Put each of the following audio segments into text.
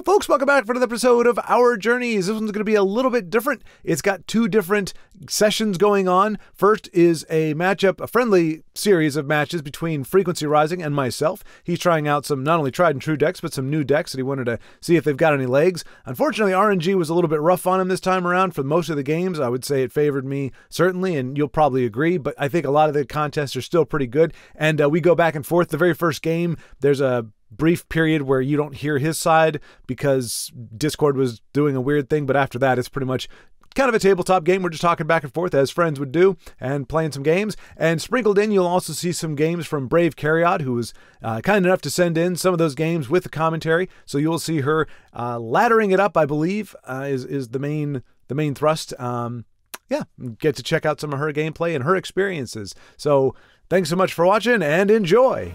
folks, welcome back for another episode of Our Journeys. This one's going to be a little bit different. It's got two different sessions going on. First is a matchup, a friendly series of matches between Frequency Rising and myself. He's trying out some not only tried and true decks, but some new decks that he wanted to see if they've got any legs. Unfortunately, RNG was a little bit rough on him this time around for most of the games. I would say it favored me, certainly, and you'll probably agree, but I think a lot of the contests are still pretty good, and we go back and forth. The very first game, there's a brief period where you don't hear his side because Discord was doing a weird thing, but after that it's pretty much kind of a tabletop game. We're just talking back and forth as friends would do and playing some games. And sprinkled in, you'll also see some games from Brave Carriot, who was kind enough to send in some of those games with the commentary. So you'll see her laddering it up, I believe, is the main thrust. Yeah, get to check out some of her gameplay and her experiences. So thanks so much for watching and enjoy.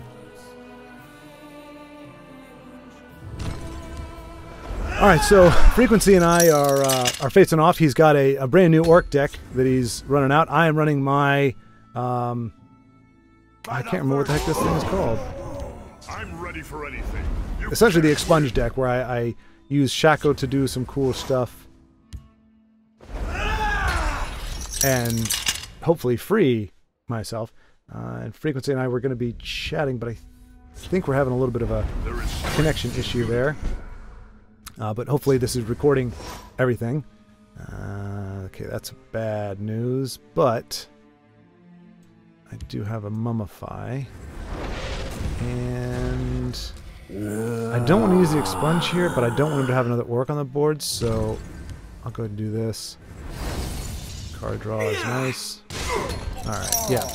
All right, so Frequency and I are facing off. He's got a brand new orc deck that he's running out. I am running my I can't remember what the heck this thing is called. I'm ready for anything. Essentially the expunge deck, where I use Shaco to do some cool stuff and hopefully free myself. And Frequency and I were going to be chatting, but I think we're having a little bit of a connection issue there. But hopefully this is recording everything. Okay, that's bad news, but I do have a mummify. And I don't want to use the expunge here, but I don't want him to have another orc on the board, so I'll go ahead and do this. Card draw is nice. Alright, yeah.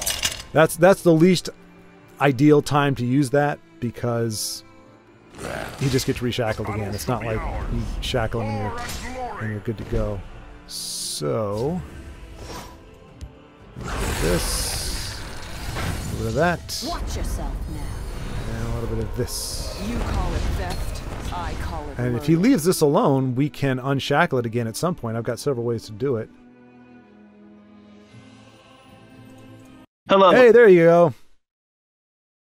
That's the least ideal time to use that, because he just gets reshackled again. It's not like you shackle him and you're good to go. So, this, a little bit of that. Watch yourself now. And a little bit of this. You call it theft, I call it And murder. if he leaves this alone, we can unshackle it again at some point. I've got several ways to do it. Hello. Hey, there you go.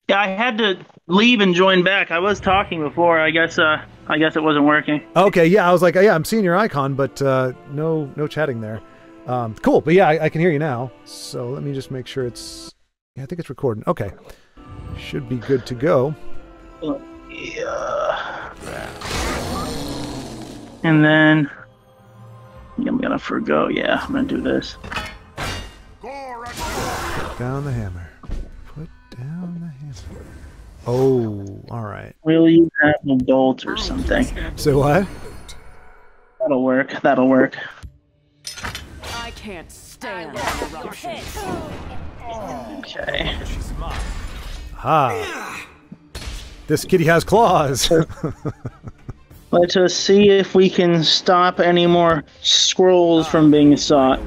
Yeah, I had to leave and join back. I was talking before. I guess it wasn't working. Okay, yeah, I was like, yeah, I'm seeing your icon, but no chatting there. Cool, but yeah, I can hear you now. So let me just make sure it's... Yeah, I think it's recording. Okay. Should be good to go. Yeah. And then I'm gonna forgo. Yeah, I'm gonna do this. Put down the hammer. Put down the hammer. Oh, alright. Will you have a bolt or something? So what? That'll work. That'll work. I can't stand interruption. Okay. Ah. This kitty has claws. Let us see if we can stop any more scrolls from being sought.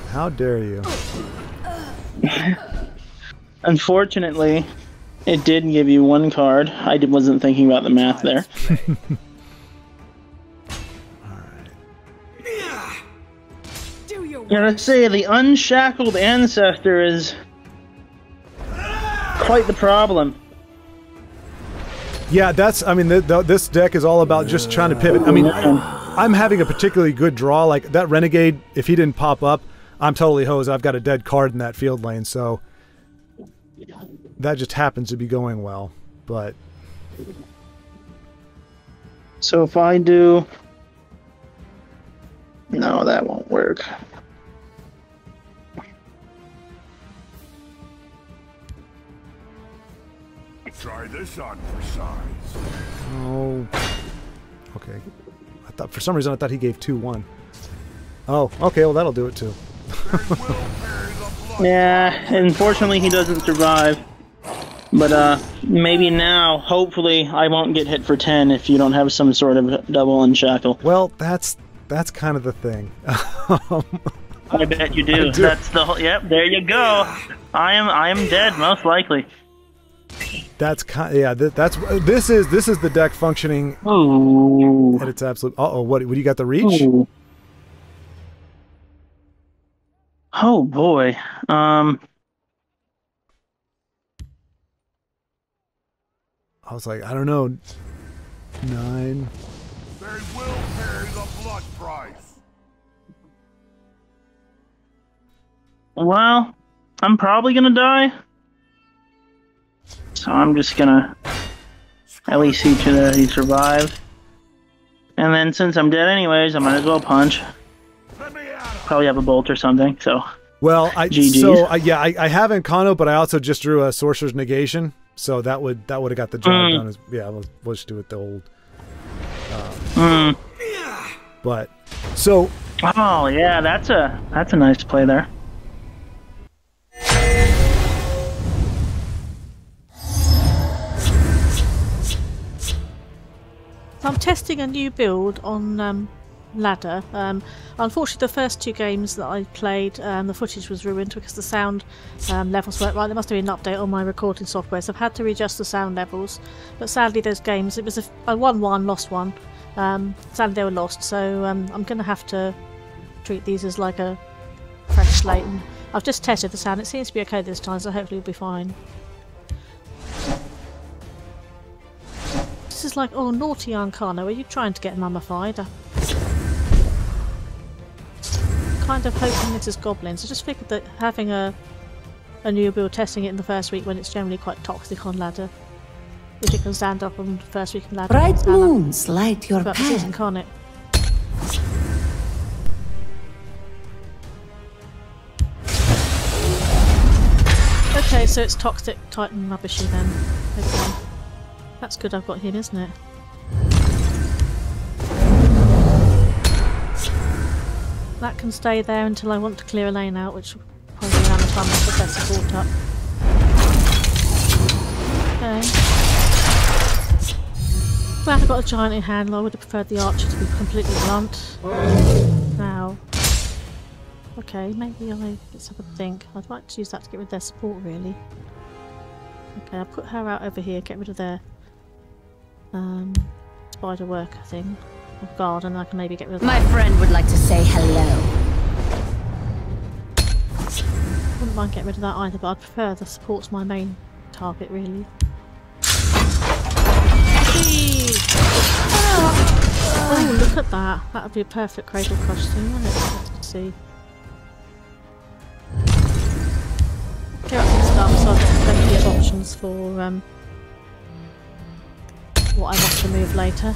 How dare you? Unfortunately, it did give you one card. I wasn't thinking about the math there. You gotta say, the unshackled ancestor is quite the problem. Yeah, that's, I mean, this deck is all about just trying to pivot. I mean, I'm having a particularly good draw. Like, that Renegade, if he didn't pop up, I'm totally hosed. I've got a dead card in that field lane, so that just happens to be going well. But so if I do... No, that won't work. Try this on for size. oh, okay. I thought for some reason I thought he gave 2-1. Oh, okay. Well, that'll do it too. Yeah, unfortunately he doesn't survive. But maybe now, hopefully, I won't get hit for 10 if you don't have some sort of double unshackle. Well, that's kind of the thing. I bet you do. That's the whole. Yep, there you go. I am dead, most likely. That's kind. Yeah, this is the deck functioning Ooh. at its absolute. Uh oh, what you got the reach? Ooh. Oh boy. I was like, I don't know. 9. They will pay the blood price. Well, I'm probably gonna die. So I'm just gonna at least see to that he survives. And then since I'm dead anyways, I might as well punch. Let me at him. Probably have a bolt or something, so... Well, GG's. I have Incarno, but I also just drew a Sorcerer's Negation, so that would have got the job done. As, yeah, we'll just do it the old. But so. Oh yeah, that's a nice play there. I'm testing a new build on ladder. Unfortunately, the first 2 games that I played, the footage was ruined because the sound levels weren't right. There must have been an update on my recording software, so I've had to readjust the sound levels. But sadly, those games, it was I won 1, lost 1. Sadly, they were lost, so I'm going to have to treat these as like a fresh slate. And I've just tested the sound. It seems to be okay this time, so hopefully it'll be fine. This is like, oh, naughty Incarno, are you trying to get mummified? Kind of hoping this is goblins. I just figured that having a new build, testing it in the first week when it's generally quite toxic on ladder, if it can stand up on the first week in ladder. Bright moons light your But this is path. Incarnate. Okay, so it's toxic Titan rubbishy then. Okay. That's good I've got him, isn't it? That can stay there until I want to clear a lane out, which will probably around the time I put that support up. Okay. Glad I got a giant in hand, I would have preferred the archer to be completely blunt. Now. Okay, maybe let's have a think. I'd like to use that to get rid of their support really. Okay, I'll put her out over here, get rid of their spider worker thing. Or guard, and I can maybe get rid of My that. friend would like to say hello. Wouldn't mind getting rid of that either, but I'd prefer the support's my main target really. Oh, look at that. That would be a perfect cradle crush thing, wouldn't it? Let's see. Clear up some stuff so I've got plenty of options for what I want to move later.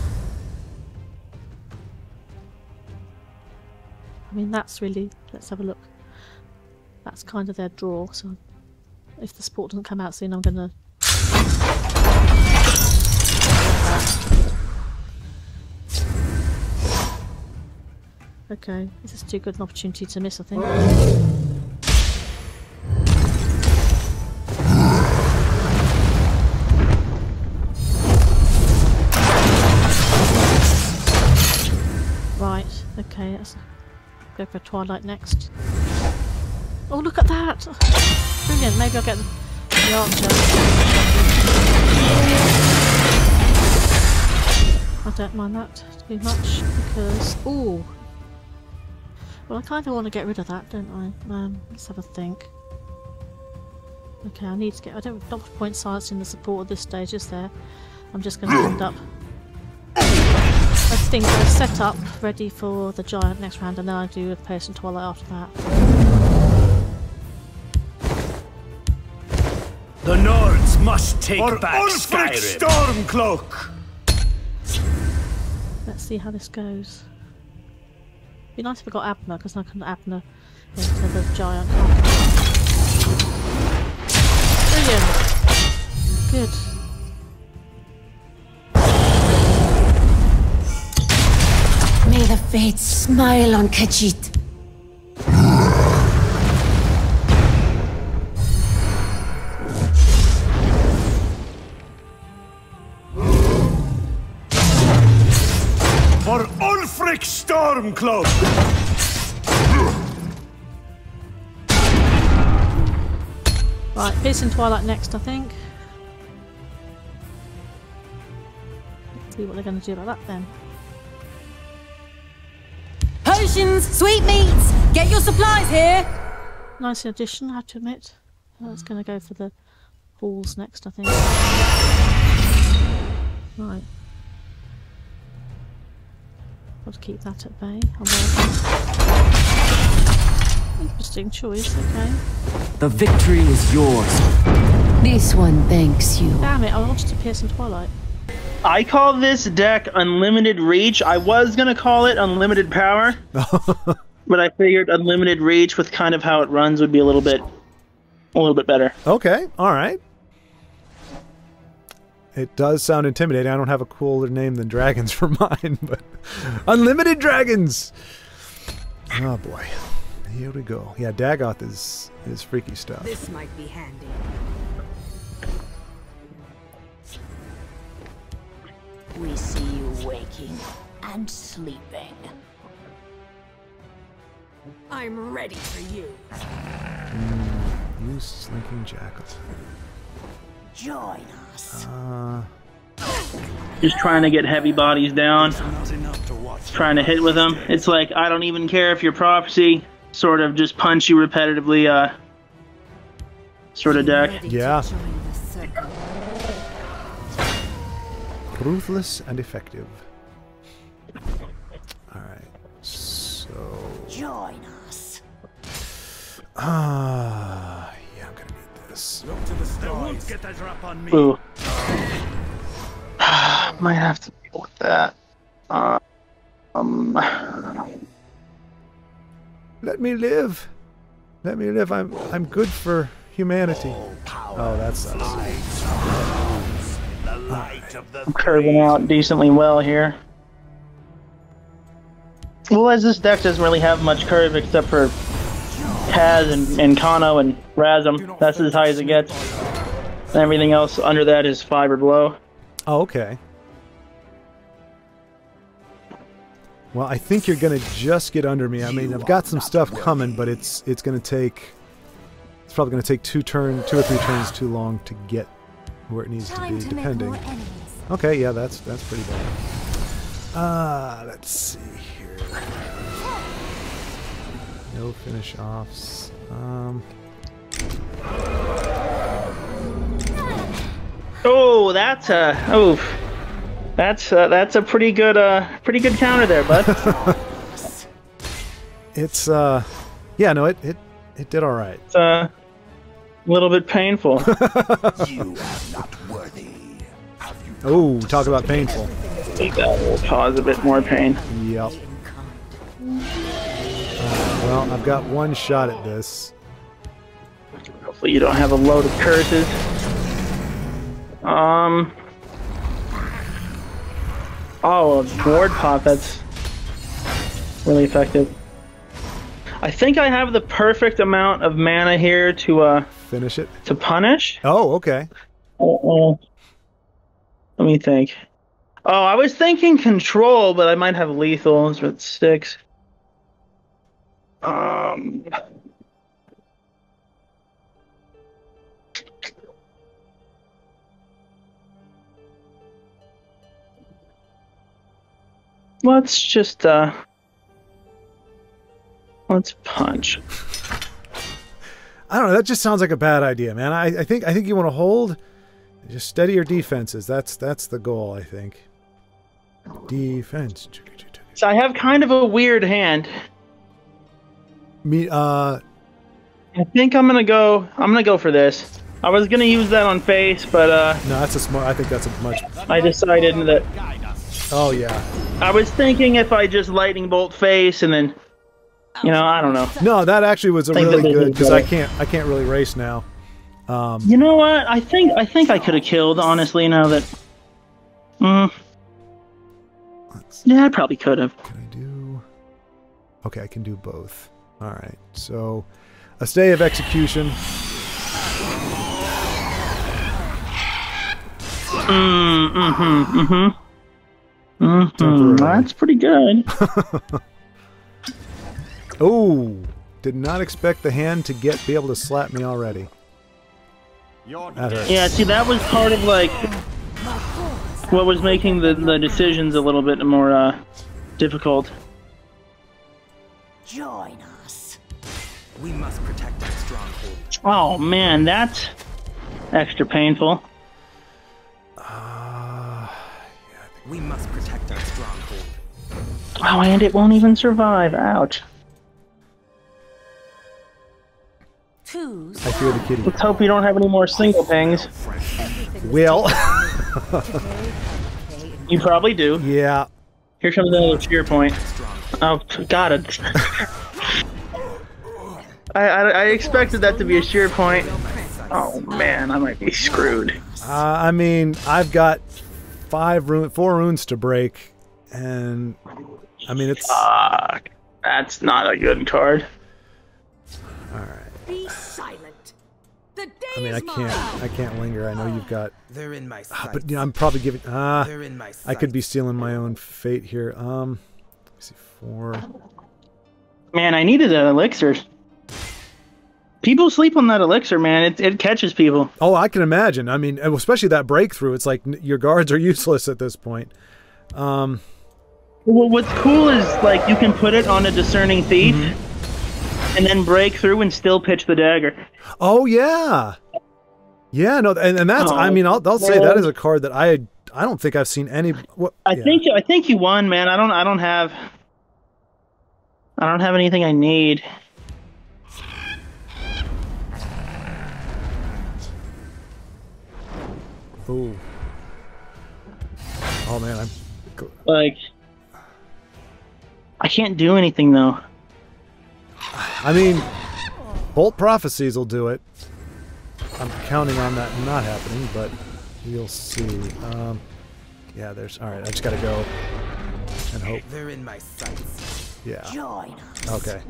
I mean, that's really... let's have a look. That's kind of their draw, so if the support doesn't come out soon, I'm going to... Okay, this is too good an opportunity to miss, I think. Right, okay, let's go for Twilight next. Oh, look at that! Brilliant, maybe I'll get the archer. I don't mind that too much because... ooh! Well, I kind of want to get rid of that, don't I? Let's have a think. Okay, I need to get... I don't want to point silence in the support at this stage, is there? I'm just going to end up... I think I set up ready for the giant next round, and then I do a person Twilight after that. The Nords must take For back Ulfric Skyrim. Stormcloak! Let's see how this goes. Be nice if I got Abner, because I can Abner into the giant. Brilliant! Good. May the fates smile on Khajiit. For Ulfric Stormcloak! Right, Piercing Twilight next, I think. Let's see what they're going to do about that then. Potions, sweetmeats, get your supplies here. Nice addition, I have to admit. That's going to go for the halls next, I think. Right. Got to keep that at bay. Interesting choice, okay. The victory is yours. This one thanks you. Damn it, I wanted to pierce some Twilight. I call this deck Unlimited Reach. I was gonna call it Unlimited Power, but I figured Unlimited Reach with kind of how it runs would be a little bit better. Okay, all right. It does sound intimidating. I don't have a cooler name than Dragons for mine, but Unlimited Dragons! Oh boy. Here we go. Yeah, Dagoth is freaky stuff. This might be handy. We see you waking and sleeping. I'm ready for you. You slinking jackal. Join us. Just trying to get heavy bodies down, trying to hit with them. It's like, I don't even care if your prophecy sort of just punch you repetitively, sort of deck. Yeah. Ruthless and effective. Alright, so... Join us. yeah, I'm gonna need this. Look to the stars. Get that drop on me. Ooh. Might have to deal with that. Let me live. Let me live. I'm good for humanity. Oh, that sucks. The light of the I'm curving out decently well here. Well, as this deck doesn't really have much curve except for Kaz and Kano and Razum. That's as high as it gets. And everything else under that is 5 or below. Oh, okay. Well, I think you're gonna just get under me. I mean, I've got some stuff coming, but it's probably gonna take 2 or 3 turns too long to get where it needs to be, depending. Okay, yeah, that's pretty bad. Let's see here. No finish offs. Oh, that's a pretty good counter there, bud. It's yeah, no, it did all right. It's a little bit painful. You are not worthy. Oh, talk about painful. I think that will cause a bit more pain. Yep. Well, I've got one shot at this. Hopefully you don't have a load of curses. Oh, a ward pop, that's really effective. I think I have the perfect amount of mana here to Finish it. to punish. Oh, okay. Let me think. Oh, I was thinking control, but I might have lethal. It's with 6. Let's just let's punch. I don't know. That just sounds like a bad idea, man. I think you want to hold, just steady your defenses. That's the goal, I think. Defense. So I have kind of a weird hand. Me, I think I'm gonna go for this. I was gonna use that on face, but no, that's a smart. I think that's a much. I decided that. Oh yeah. I was thinking if I just lightning bolt face and then, you know, I don't know. No, that actually was a Think really that this good is because better. I can't really race now. You know what? I think I could have killed, honestly. Now that, yeah, I probably could have. Can I do? Okay, I can do both. All right. So, a stay of execution. That's pretty good. Oh, did not expect the hand to be able to slap me already. That hurts. Yeah, see, that was part of like what was making the decisions a little bit more difficult. Join us. We must protect our stronghold. Oh man, that's extra painful. We must protect our stronghold. Oh, and it won't even survive. Ouch. I fear the kitty. Let's hope we don't have any more single pangs. Will. You probably do. Yeah. Here comes another cheer point. Oh, got it. I expected that to be a sheer point. Oh man, I might be screwed. I mean, I've got 4 runes to break, and I mean it's. Fuck. That's not a good card. All right. Be silent. The day I mean, is I can't linger. I know you've got. They're in my sights. But you know, I'm probably giving. They're in my sights. I could be sealing my own fate here. Let's see, 4. Man, I needed that elixir. People sleep on that elixir, man. It catches people. Oh, I can imagine. I mean, especially that breakthrough. It's like your guards are useless at this point. Well, what's cool is like you can put it on a discerning thief, and then break through and still pitch the dagger. Oh yeah, yeah. No, and that's. I mean, I'll say that is a card that I don't think I've seen any. I think you won, man. I don't have anything I need. Ooh. Oh man, I'm like I can't do anything though. I mean, Bolt Prophecies will do it. I'm counting on that not happening, but we'll see. Yeah, there's. All right, I just gotta go and hope. They're in my sights. Yeah. Join us. Okay.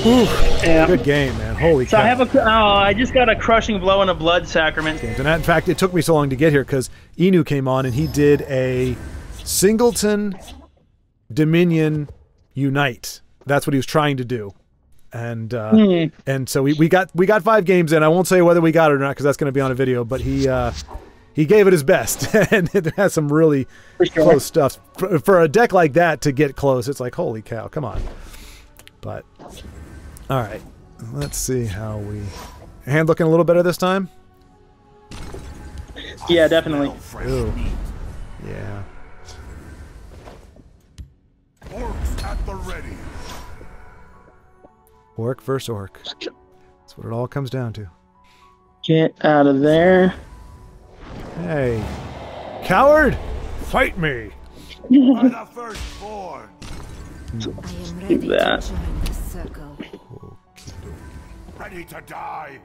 Ooh, Yeah. good game, man. Holy So cow. I just got a crushing blow and a blood sacrament. And in fact, it took me so long to get here because Inu came on and he did a Singleton Dominion Unite. That's what he was trying to do. And and so we got 5 games in. I won't say whether we got it or not because that's going to be on a video, but he gave it his best and it has some really close stuff. For a deck like that to get close, it's like, holy cow, come on. But all right, let's see how we hand looking a little better this time. Yeah, definitely. Ooh. Yeah. Orcs at the ready. Orc versus orc. That's what it all comes down to. Get out of there. Hey, coward! Fight me! By the firstborn. I am ready Keep that. to join the circle. Ready to die.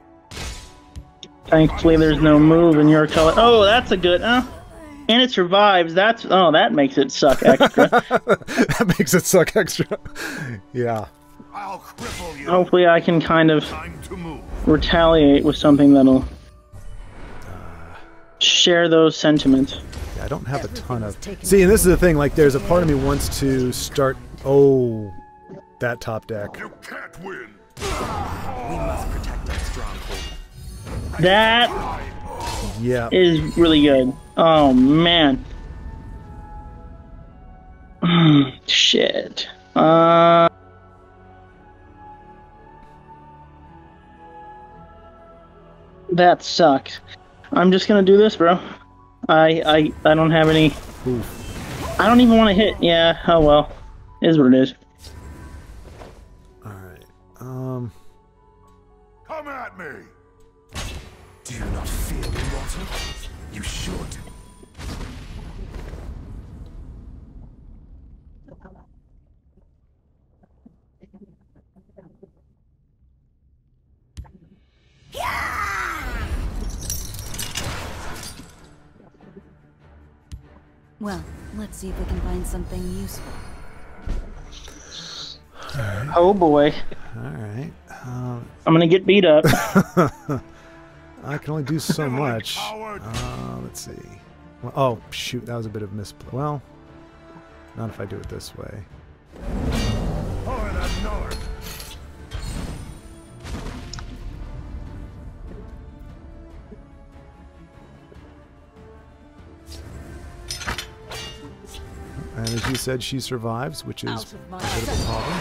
Thankfully, there's no move in your color. Oh, that's a good. And it survives. That makes it suck extra. That makes it suck extra. Yeah. I'll cripple you. Hopefully, I can kind of Time to move. retaliate with something that'll share those sentiments. Yeah, I don't have a ton of. See, and this is the thing. Like, there's a part of me wants to start. Oh, that top deck. You can't win. We must protect our stronghold. That Yeah. is really good. Oh man. Shit. That sucks. I'm just gonna do this, bro. I don't have any. Oof. I don't even want to hit. Yeah. Oh well. It is what it is. All right. Come at me. Do you not fear me, Walter? You should. Well, let's see if we can find something useful. Oh boy. All right. I'm gonna get beat up. I can only do so much. Coward. Let's see. Well, oh shoot, that was a bit of misplay. Well, not if I do it this way. Oh, that north. And as you said, she survives, which is Out of my a bit of a problem.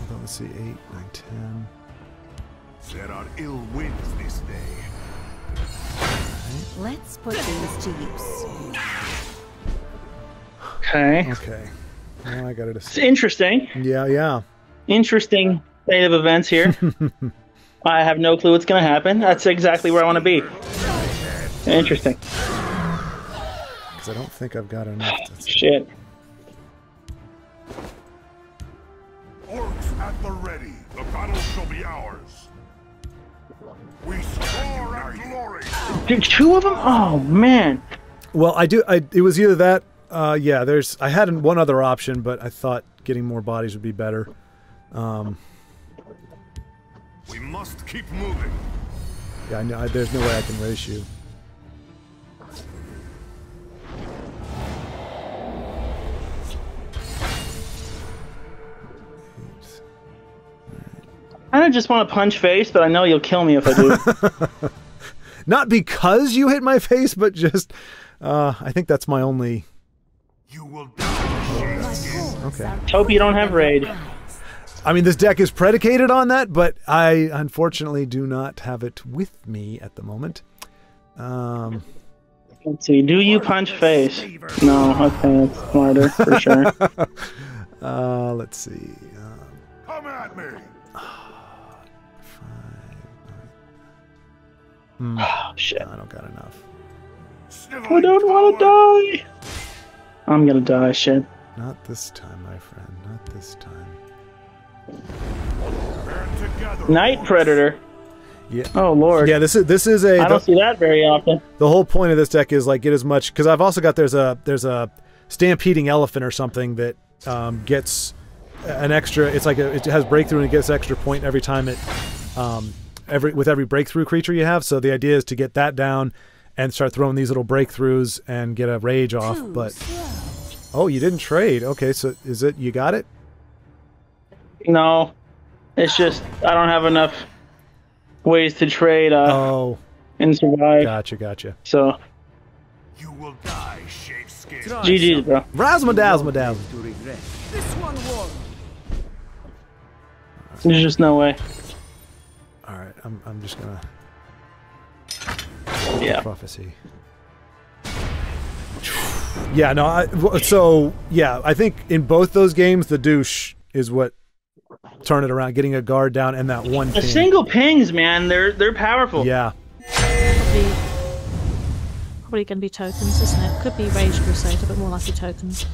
Although, let's see, 8, 9, 10. There are ill winds this day. Let's put these to use. Okay. Okay. Now I got it. It's interesting. Yeah. Interesting state of events here. I have no clue what's going to happen. That's exactly where I want to be. Interesting. Because I don't think I've got enough. Shit. Orcs at the ready. The battle shall be ours. We score our glory. Dude, 2 of them? Oh, man. Well, it was either that. Yeah. I had one other option, but I thought getting more bodies would be better. We must keep moving. Yeah, I know. There's no way I can race you. I don't just want to punch face, but I know you'll kill me if I do. Not because you hit my face, but just I think that's my only. You will die. Okay. Hope you don't have raid. I mean, this deck is predicated on that, but I unfortunately do not have it with me at the moment. Let's see. Do you punch face? No. Okay, that's smarter for sure. Let's see. Come at me. Oh, shit. I don't got enough. I don't want to die. I'm gonna die, shit. Not this time, my friend. Not this time. Night Predator. Yeah. Oh lord. Yeah, this is a. I don't see that very often. The whole point of this deck is like get as much, because I've also got there's a stampeding elephant or something that gets an extra. It's like it has breakthrough and it gets extra point every time it with every breakthrough creature you have. So the idea is to get that down and start throwing these little breakthroughs and get a rage off. But oh, you didn't trade. Okay, so is it you got it? No, it's just I don't have enough ways to trade and survive. Gotcha. So You will die, shapeskin. GG's, bro. Razzle dazzle. This one won. There's just no way. All right, I'm just gonna. Yeah. Prophecy. Yeah, no. I think in both those games, the douche is what turned it around, getting a guard down and that one. The ping. single pings, man, they're powerful. Yeah. Probably going to be tokens, isn't it? Could be Rage Crusader, but more likely tokens.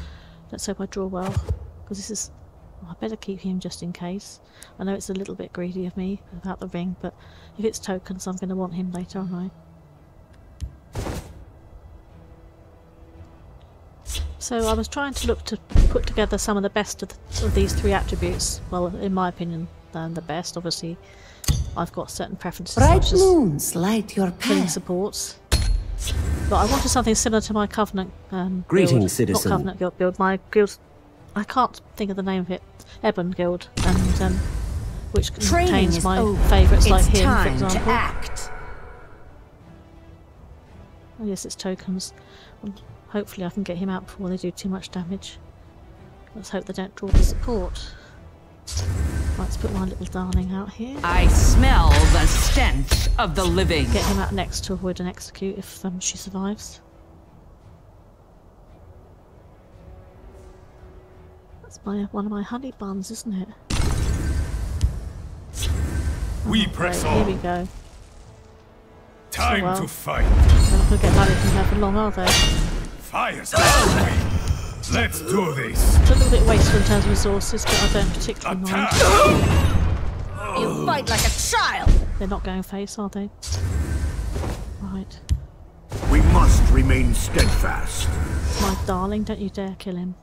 Let's hope I draw well, because this is. Oh, I better keep him just in case. I know it's a little bit greedy of me about the ring, but if it's tokens, I'm going to want him later, aren't I? So I was trying to look to put together some of the best of these 3 attributes. Well, in my opinion, the best. Obviously, I've got certain preferences, Bright such as moons light your killing path. supports. But I wanted something similar to my Covenant Greetings, build. citizen. Not Covenant guild build. My guild. I can't think of the name of it. Ebon Guild, and which contains my favourites like him, for example. To act. Oh yes, it's tokens. Well, hopefully I can get him out before they do too much damage. Let's hope they don't draw the support. Right, let's put my little darling out here. I smell the stench of the living. Get him out next to avoid an execute if she survives. That's one of my honey buns, isn't it? We press great. on. Here we go. Time well. to fight. They're not going to get married from there for long, are they? Fire's me. Let's do this. It's a little bit wasteful in terms of resources, but I don't particularly mind. Attack. You fight like a child. They're not going face, are they? Right. We must remain steadfast. My darling, don't you dare kill him.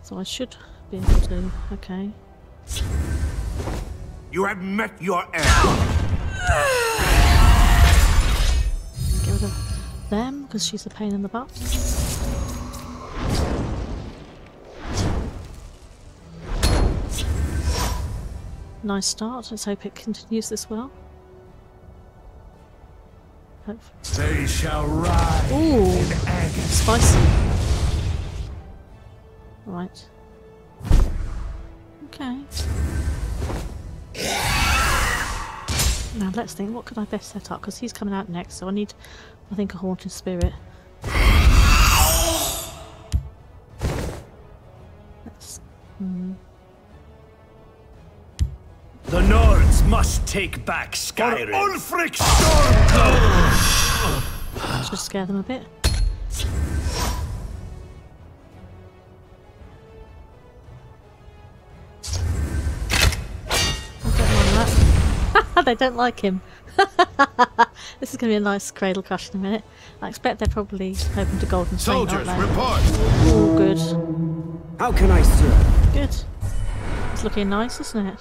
So I should be able to. Okay. You have met your end. Get rid of them, because she's a pain in the butt. Nice start. Let's hope it continues this well. Hopefully. They shall rise. Ooh, spicy. Right. Okay. Now let's think, what could I best set up? Because he's coming out next, so I need, I think, a Haunted Spirit. The Nords must take back Skyrim. Ulfric Stormcloak! Should scare them a bit. I don't mind that. They don't like him. This is going to be a nice cradle crush in a minute. I expect they're probably hoping to golden saint, aren't Soldiers, they? report! Oh, good. How can I serve? Good. It's looking nice, isn't it?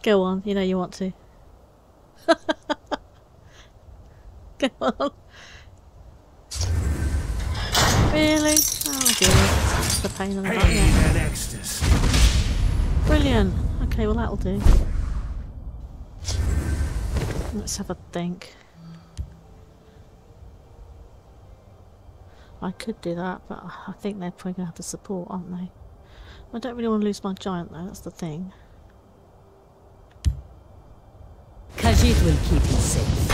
Go on, you know you want to. Go on. Really? Oh dear. That's the pain in the butt. Pain Yeah. and ecstasy. Brilliant. Okay, well that'll do. Let's have a think. I could do that, but I think they're probably going to have the support, aren't they? I don't really want to lose my giant though, that's the thing. Khajiit will keep you safe.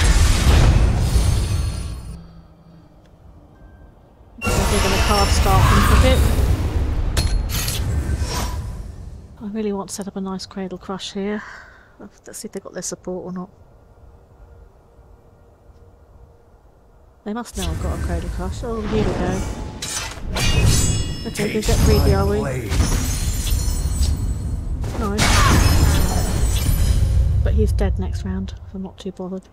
They're going to carve staff for a bit. I really want to set up a nice cradle crush here. Let's see if they've got their support or not. They must know I've got a cradle crush. Oh, here we go. Okay, we get greedy, are we? Nice. But he's dead next round, so I'm not too bothered.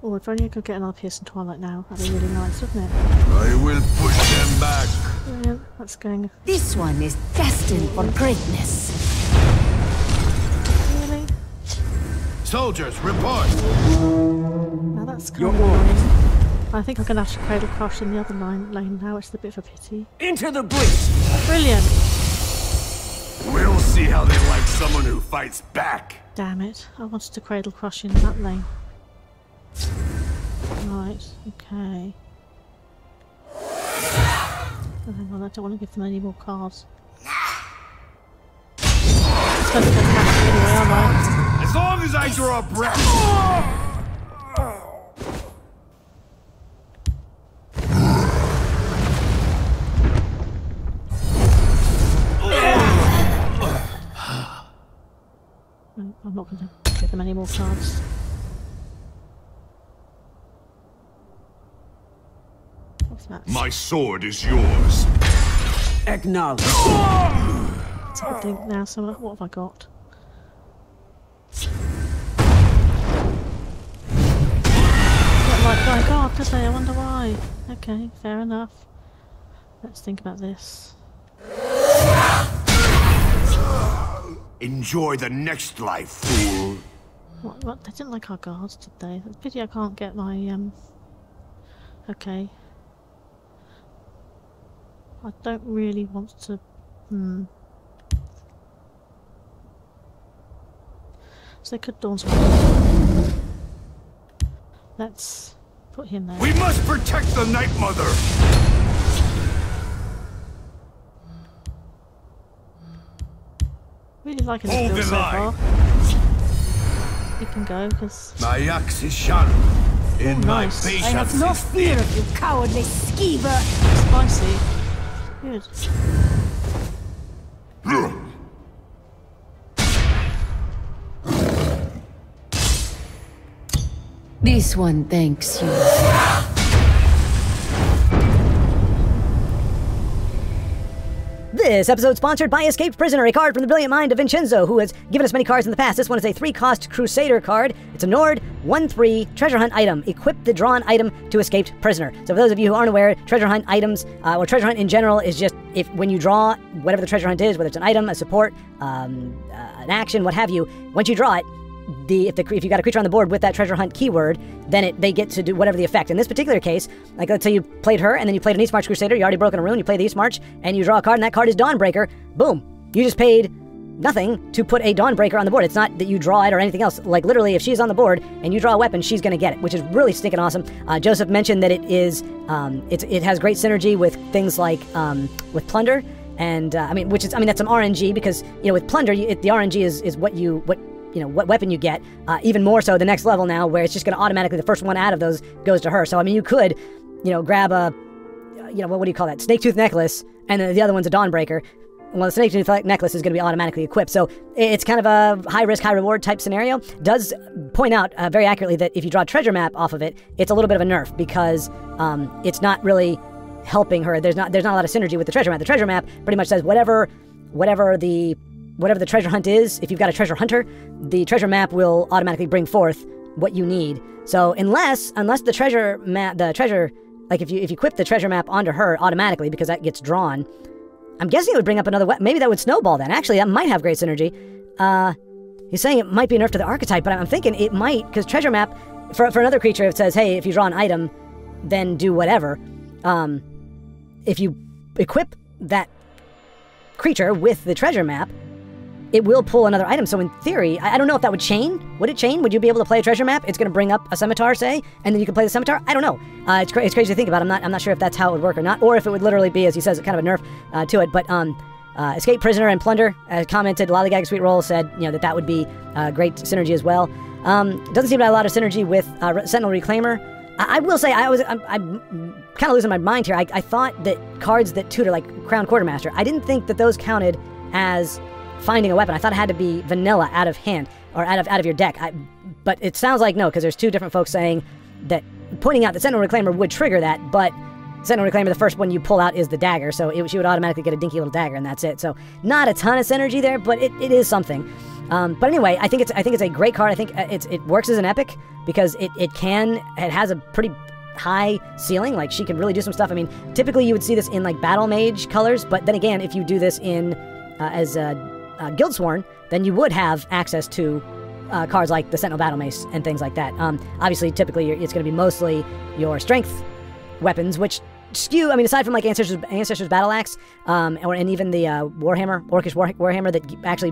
Oh, if only I could get another Pierce and Twilight now. That'd be really nice, wouldn't it? I will push them back. Brilliant. That's going. This one is destined for greatness. Really? Soldiers, report! Now that's kind of annoying. I think I'm going to have to cradle crush in the other lane now, which is a bit of a pity. Into the breach! Brilliant! We'll see how they like someone who fights back. Damn it. I wanted to cradle crush in that lane. Right, okay. Oh, hang on, I don't want to give them any more cards. It's going to get catchy anyway, aren't I? As long as I draw breath. I'm not going to give them any more cards. What's that? My sword is yours. Acknowledge. Let's have a think now. So what have I got? Don't like my card, did they? I wonder why. Okay, fair enough. Let's think about this. Enjoy the next life, fool. What? They didn't like our guards, did they? It's a pity I can't get my Okay. I don't really want to. So they could Dawn's Wrath. Let's put him there. We must protect the Night Mother. Really liking Hold this build the so line. far. He can go because My axe is sharp, and my nice. patience I have no is fear thin. of you, cowardly skeever. spicy. Good. This one thanks you. This episode sponsored by Escaped Prisoner, a card from the brilliant mind of Vincenzo, who has given us many cards in the past. This one is a 3-cost Crusader card. It's a Nord 1/3 treasure hunt item. Equip the drawn item to Escaped Prisoner. So for those of you who aren't aware, treasure hunt items, or treasure hunt in general, is just if when you draw whatever the treasure hunt is, whether it's an item, a support, an action, what have you, once you draw it, if you got a creature on the board with that treasure hunt keyword, then they get to do whatever the effect. In this particular case, like let's say you played her and then you played an East March Crusader, you already broken a rune, you play the East March, and you draw a card, and that card is Dawnbreaker. Boom! You just paid nothing to put a Dawnbreaker on the board. It's not that you draw it or anything else. Like literally, if she's on the board and you draw a weapon, she's going to get it, which is really stinking awesome. Joseph mentioned that it has great synergy with things like with Plunder, and that's some RNG because with Plunder, the RNG is what weapon you get, even more so the next level now, where it's just going to automatically, the first one out of those goes to her. So, you could grab a, what do you call that? Snake Tooth Necklace, and then the other one's a Dawnbreaker. Well, the Snake Tooth Necklace is going to be automatically equipped. So it's kind of a high risk, high reward type scenario. Does point out very accurately that if you draw a treasure map off of it, it's a little bit of a nerf because it's not really helping her. There's not a lot of synergy with the treasure map. The treasure map pretty much says whatever the treasure hunt is, if you've got a treasure hunter, the treasure map will automatically bring forth what you need. So unless the treasure map, like if you equip the treasure map onto her automatically because that gets drawn, I'm guessing it would bring up another weapon. Maybe that would snowball then. Actually, that might have great synergy. He's saying it might be a nerf to the archetype, but I'm thinking it might, because treasure map, for another creature, it says, hey, if you draw an item, then do whatever. If you equip that creature with the treasure map, it will pull another item. So in theory, I don't know if that would chain. Would it chain? Would you be able to play a treasure map? It's going to bring up a scimitar, say, and then you can play the scimitar? I don't know. It's crazy to think about. I'm not sure if that's how it would work or not, or if it would literally be, as he says, kind of a nerf to it. But Escape Prisoner and Plunder commented, Lollygag Sweet Roll said, that would be great synergy as well. Doesn't seem to have a lot of synergy with Sentinel Reclaimer. I will say, I'm kind of losing my mind here. I thought that cards that tutor, like Crown Quartermaster, I didn't think that those counted as finding a weapon. I thought it had to be vanilla out of hand, or out of your deck. But it sounds like no, because there's two different folks saying that, pointing out that Sentinel Reclaimer would trigger that, but Sentinel Reclaimer, the first one you pull out is the dagger, so she would automatically get a dinky little dagger, and that's it. So not a ton of synergy there, but it is something. But anyway, I think it's a great card. I think it works as an epic because it has a pretty high ceiling. Like, she can really do some stuff. I mean, typically you would see this in like Battle Mage colors, but then again, if you do this in as Guildsworn, then you would have access to cards like the Sentinel Battle Mace and things like that. Obviously, typically it's going to be mostly your strength weapons, which skew. I mean, aside from like Ancestor's Battle Axe, and even the Warhammer, Orcish Warhammer that actually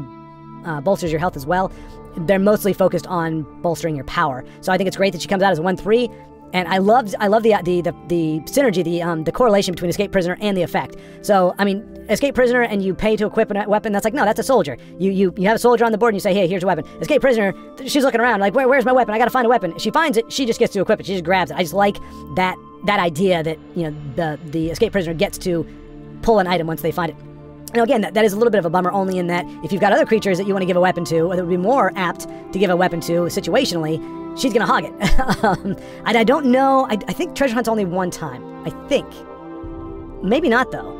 bolsters your health as well, they're mostly focused on bolstering your power. So I think it's great that she comes out as a 1/3. And I love the synergy, the correlation between Escape Prisoner and the effect. So, I mean, Escape Prisoner and you pay to equip a weapon, that's like, no, that's a soldier. You have a soldier on the board and you say, hey, here's your weapon. Escape Prisoner, she's looking around like, where's my weapon? I gotta find a weapon. She finds it, she just gets to equip it. She just grabs it. I just like that idea that, the Escape Prisoner gets to pull an item once they find it. Now, again, that is a little bit of a bummer, only in that if you've got other creatures that you want to give a weapon to, or that would be more apt to give a weapon to situationally, she's going to hog it. And I don't know. I think Treasure Hunt's only one time. I think. Maybe not, though.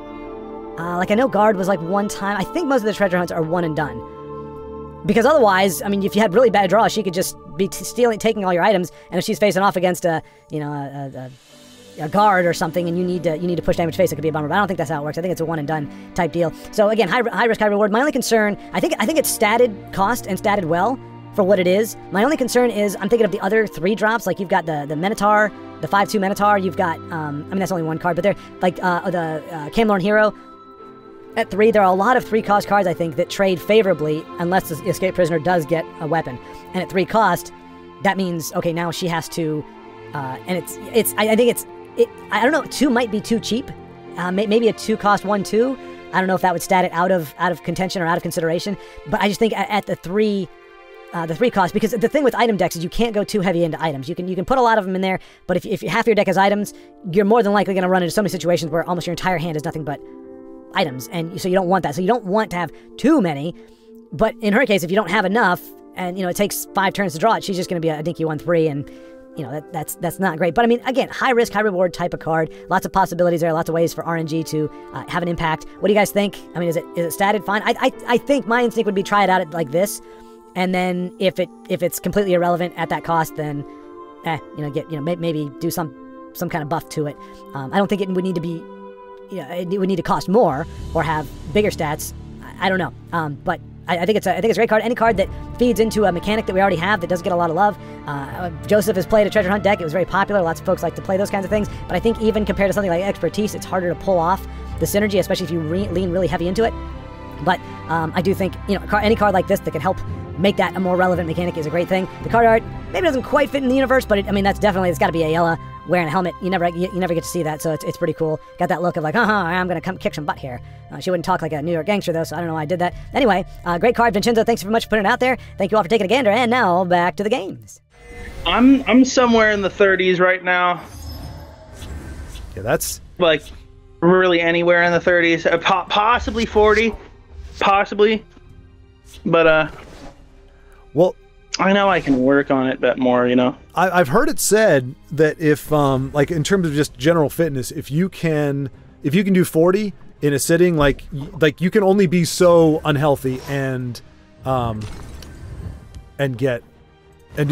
Like, I know Guard was like one time. I think most of the Treasure Hunts are one and done. Because otherwise, I mean, if you had really bad draws, she could just be taking all your items, and if she's facing off against a guard or something, and you need to push damage face, it could be a bummer. But I don't think that's how it works. I think it's a one and done type deal. So again, high risk, high reward. My only concern, I think it's statted cost and statted well for what it is. My only concern is I'm thinking of the other 3 drops. Like, you've got the Minotaur, the 5/2 Minotaur. You've got I mean, that's only one card, but they're like the Camelorn Hero. At 3, there are a lot of 3-cost cards, I think, that trade favorably unless the Escape Prisoner does get a weapon. And at 3 cost, that means, okay, now she has to, and I think I don't know, 2 might be too cheap. Maybe a 2-cost 1/2. I don't know if that would stat it out of contention or out of consideration. But I just think at the 3 cost, because the thing with item decks is you can't go too heavy into items. You can put a lot of them in there, but if half your deck has items, you're more than likely going to run into so many situations where almost your entire hand is nothing but items, and so you don't want that. So you don't want to have too many. But in her case, if you don't have enough, and it takes 5 turns to draw it, she's just going to be a dinky 1/3, and that's not great. But I mean, again, high risk, high reward type of card. Lots of possibilities there. Lots of ways for RNG to have an impact. What do you guys think? I mean, is it statted fine? I think my instinct would be try it out like this, and then if it's completely irrelevant at that cost, then maybe do some kind of buff to it. I don't think it would need to be, it would need to cost more or have bigger stats. I don't know. But I think it's a great card. Any card that feeds into a mechanic that we already have that does get a lot of love. Joseph has played a treasure hunt deck. It was very popular. Lots of folks like to play those kinds of things. But I think even compared to something like Expertise, it's harder to pull off the synergy, especially if you lean really heavy into it. But I do think any card like this that can help make that a more relevant mechanic is a great thing. The card art maybe doesn't quite fit in the universe, but it's got to be Ayala wearing a helmet. You never get to see that, so it's pretty cool. Got that look of like, I'm gonna come kick some butt here. She wouldn't talk like a New York gangster though, so I don't know why I did that. Anyway, great card, Vincenzo. Thanks very much for putting it out there. Thank you all for taking a gander, and now back to the games. I'm somewhere in the 30s right now. Yeah, that's like really anywhere in the 30s, possibly 40, possibly. But well, I know I can work on it a bit more. You know, I've heard it said that if like in terms of just general fitness, if you can do 40 in a sitting, like you can only be so unhealthy and do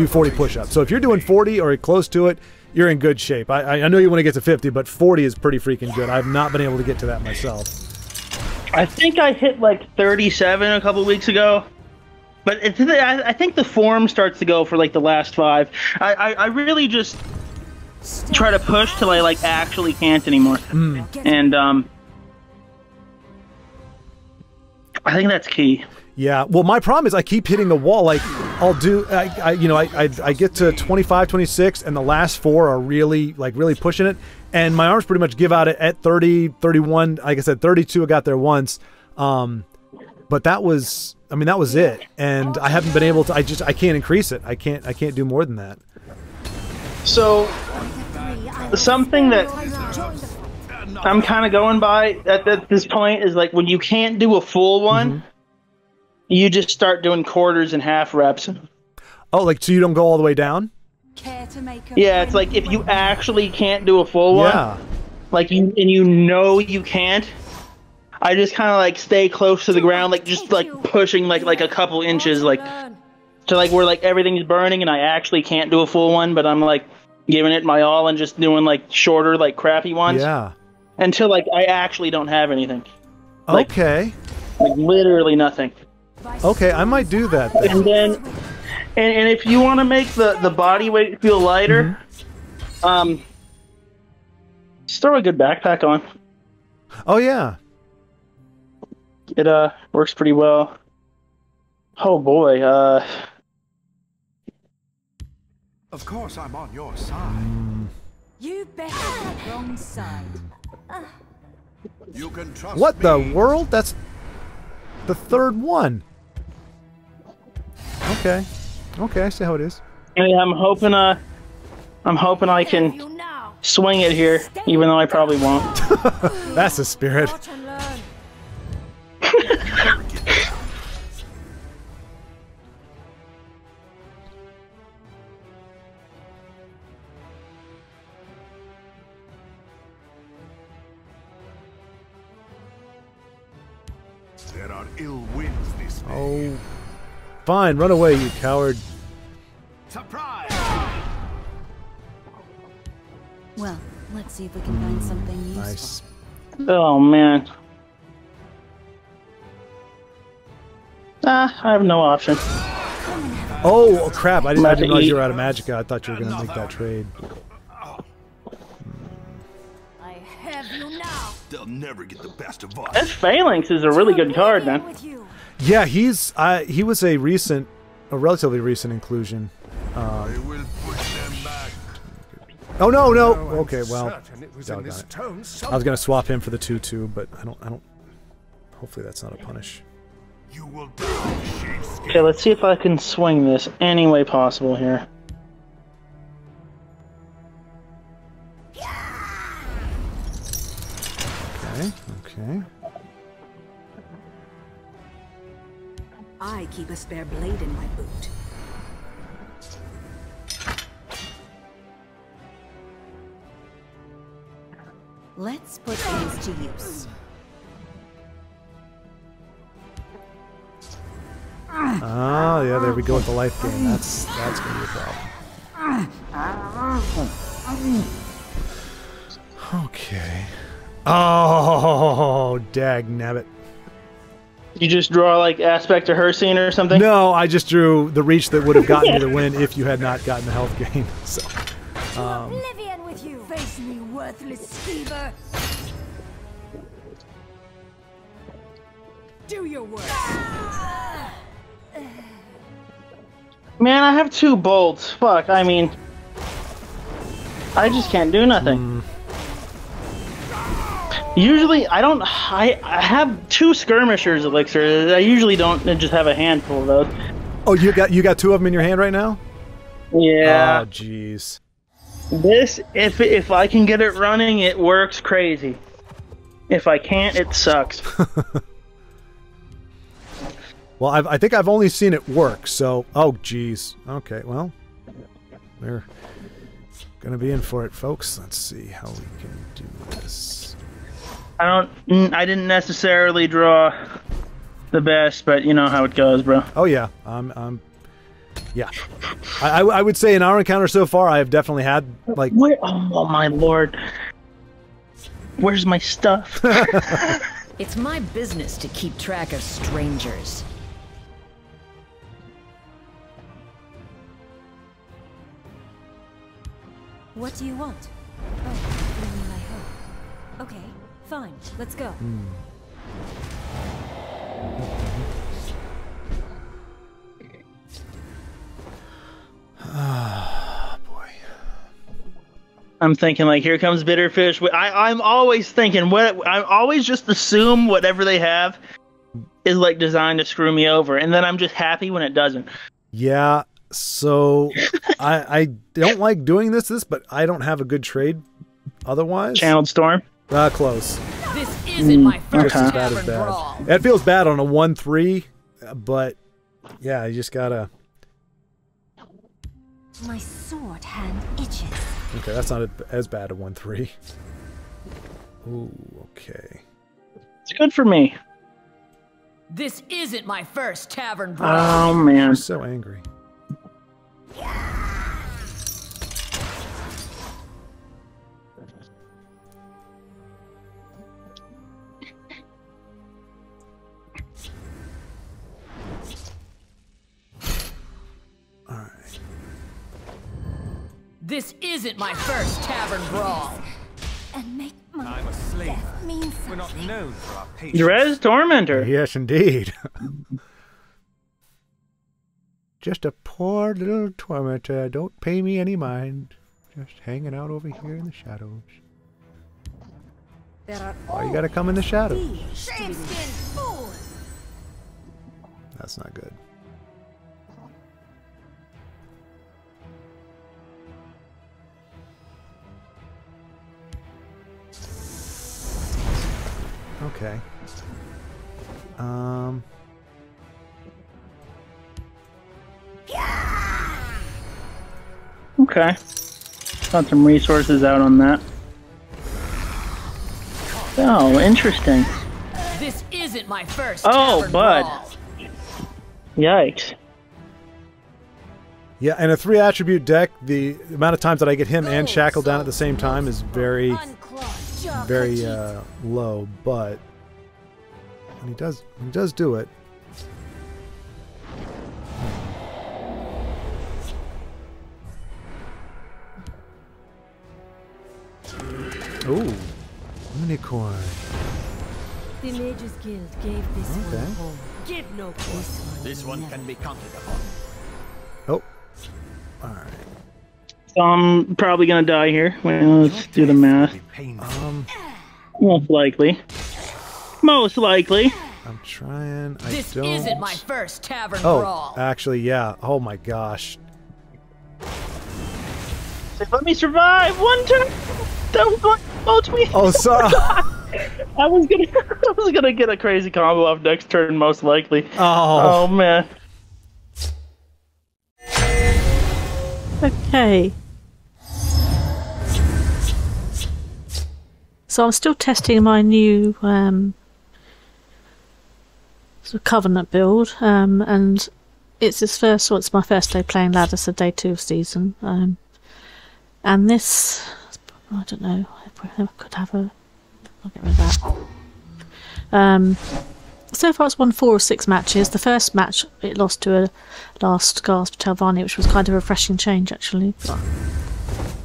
40 push-ups. So if you're doing 40 or close to it, you're in good shape. I know you want to get to 50, but 40 is pretty freaking good. I've not been able to get to that myself. I think I hit like 37 a couple weeks ago, but I think the form starts to go for like the last 5. I really just try to push till I like actually can't anymore, and I think that's key. Yeah, well, my problem is I keep hitting the wall. Like, I'll do, I get to 25, 26, and the last 4 are really pushing it. And my arms pretty much give out at 30, 31. Like I said, 32, I got there once. But that was it. And I haven't been able to, I can't increase it. I can't do more than that. So, something that I'm kind of going by at this point is like when you can't do a full one, you just start doing quarters and half reps. Oh, like, so you don't go all the way down? Yeah, it's like if you actually can't do a full one, like you know you can't, I just kind of like stay close to the ground, like just like pushing like a couple inches, like to like where like everything's burning and I actually can't do a full one, but I'm like giving it my all and just doing like shorter, like crappy ones. Yeah. Until like I actually don't have anything. Like, okay. Like literally nothing. Okay, I might do that then. And then, and if you want to make the body weight feel lighter, just throw a good backpack on. Oh yeah. It works pretty well. Oh boy. Of course, I'm on your side. You bet on the wrong side. You can trust What me. the world? That's the 3rd one. Okay. Okay, I see how it is. Yeah, I'm hoping I can swing it here, even though I probably won't. That's the spirit. There are ill winds this day. Oh. Fine, run away, you coward. Surprise! Well, let's see if we can find something useful. Nice. Oh man. I have no option. Oh crap! I didn't realize you were out of Magicka. I thought you were gonna make that trade. I have you now. They'll never get the best of us. That Phalanx is a really good card, man. Yeah, he was a relatively recent inclusion. I will push them back. Oh no! Okay, well, Doggone it. I was gonna swap him for the 2/2, but I don't. Hopefully that's not a punish. You will die, sheepskin. Okay, let's see if I can swing this any way possible here. Okay. I keep a spare blade in my boot. Let's put these to use. Ah, yeah, there we go with the life gain. That's gonna be a problem. Okay. Oh, dag nabbit. You just draw like Aspect to her scene or something? No, I just drew the reach that would have gotten you the win if you had not gotten the health gain. So, Oblivion with you. Face me, worthless schemer. Do your work. Man, I have 2 bolts. Fuck, I mean, I just can't do nothing. Usually, I have 2 skirmishers elixirs. I usually don't just have a handful of those. oh, you got 2 of them in your hand right now? Yeah. Oh, jeez. This, if I can get it running, it works crazy. If I can't, it sucks. Well, I think I've only seen it work, so... Oh, geez. Okay, well... We're gonna be in for it, folks. Let's see how we can do this. I didn't necessarily draw the best, but you know how it goes, bro. Oh, yeah. Yeah. I would say in our encounter so far, I have definitely had, like... Oh, my lord. Where's my stuff? It's my business to keep track of strangers. What do you want? Oh, you mean my hope. Okay, fine, let's go. Ah, boy. I'm thinking, like, here comes Bitterfish. I'm always thinking, I always just assume whatever they have is, like, designed to screw me over. And then I'm just happy when it doesn't. Yeah, so I don't like doing this, but I don't have a good trade otherwise. Channeled Storm? Close. This isn't my first Just as bad as tavern bad. brawl. It feels bad on a 1-3, but yeah, you just gotta... My sword hand itches. Okay, that's not as bad a 1-3. Ooh, okay. It's good for me. This isn't my first tavern brawl. Oh, man. I'm so angry. This isn't my first tavern brawl. And make my I'm a slave. death mean We're not something. known for our patience. Drez Tormentor. Yes, indeed. Just a poor little tormentor. Don't pay me any mind. Just hanging out over here in the shadows. There are Why you gotta come in the shadows? Same-skin fool. That's not good. Okay. Okay. Got some resources out on that. Oh, interesting. This isn't my first Oh, tavern bud. brawl. Yikes. Yeah, in a 3-attribute deck, the amount of times that I get him and Shackle down at the same time is very low, but when he does do it. Ooh, unicorn. The Mages Guild gave this one a home. Give no peace. This one can be counted upon. Oh, all right. So I'm probably gonna die here. Well, let's do the math. Most likely. Most likely. I'm trying. This don't. isn't my first tavern Oh, brawl. actually, yeah. Oh my gosh. Let me survive one turn. That was going to bolt me. Oh, sorry. I was gonna get a crazy combo off next turn, most likely. Oh. Oh man. Okay. So I'm still testing my new sort of Covenant build, and it's my first day playing ladder, so day 2 of season. And this, I don't know, I could have a. I'll get rid of that. So far it's won 4 or 6 matches. The first match it lost to a last gasp Telvanni, which was kind of a refreshing change actually.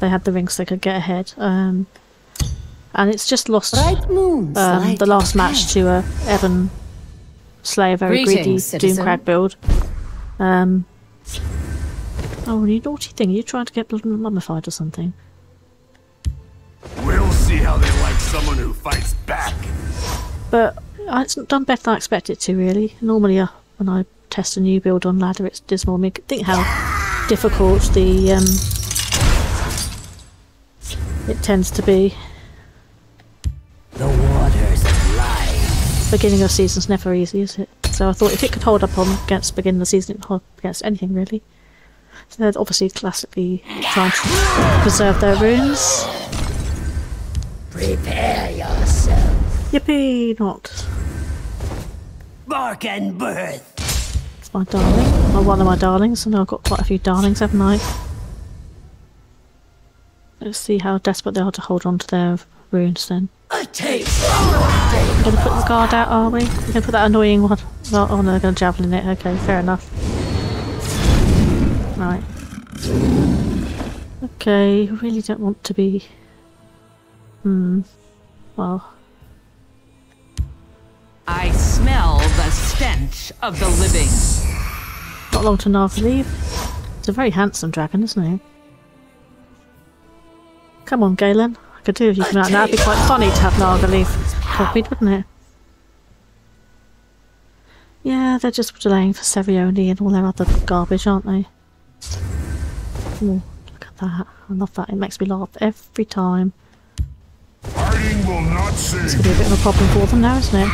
They had the ring so they could get ahead. And it's just lost the last match to a Evan Slayer, very greedy Doomcrag build. Oh, you naughty thing, are you trying to get blood mummified or something? We'll see how they like someone who fights back. But it's done better than I expected it to, really. Normally, when I test a new build on ladder, it's dismal. I mean, think how difficult the It tends to be. The waters of life. Beginning of season's never easy, is it? So I thought if it could hold up on against beginning of the season, it could hold up against anything really. So they're obviously classically trying to preserve their runes. Prepare yourself. Yippee, not. Bark and birth. It's my darling. Or one of my darlings. I know I've got quite a few darlings, haven't I? Let's see how desperate they are to hold on to their runes then. A taste. We're going to put the guard out, are we? We're going to put that annoying one. Oh no, they're going to javelin it. Okay, fair enough. Right. Okay, I really don't want to be... Well... I smell the stench of the living. Not long to Nargaleaf. It's a very handsome dragon, isn't he? Come on, Galen. I could do if you come out now. It'd be quite funny to have Nargaleaf copied, wouldn't it? Yeah, they're just delaying for Serioni and all their other garbage, aren't they? Oh, look at that. I love that. It makes me laugh every time. Hiding will not save. It's going to be a bit of a problem for them now, isn't it?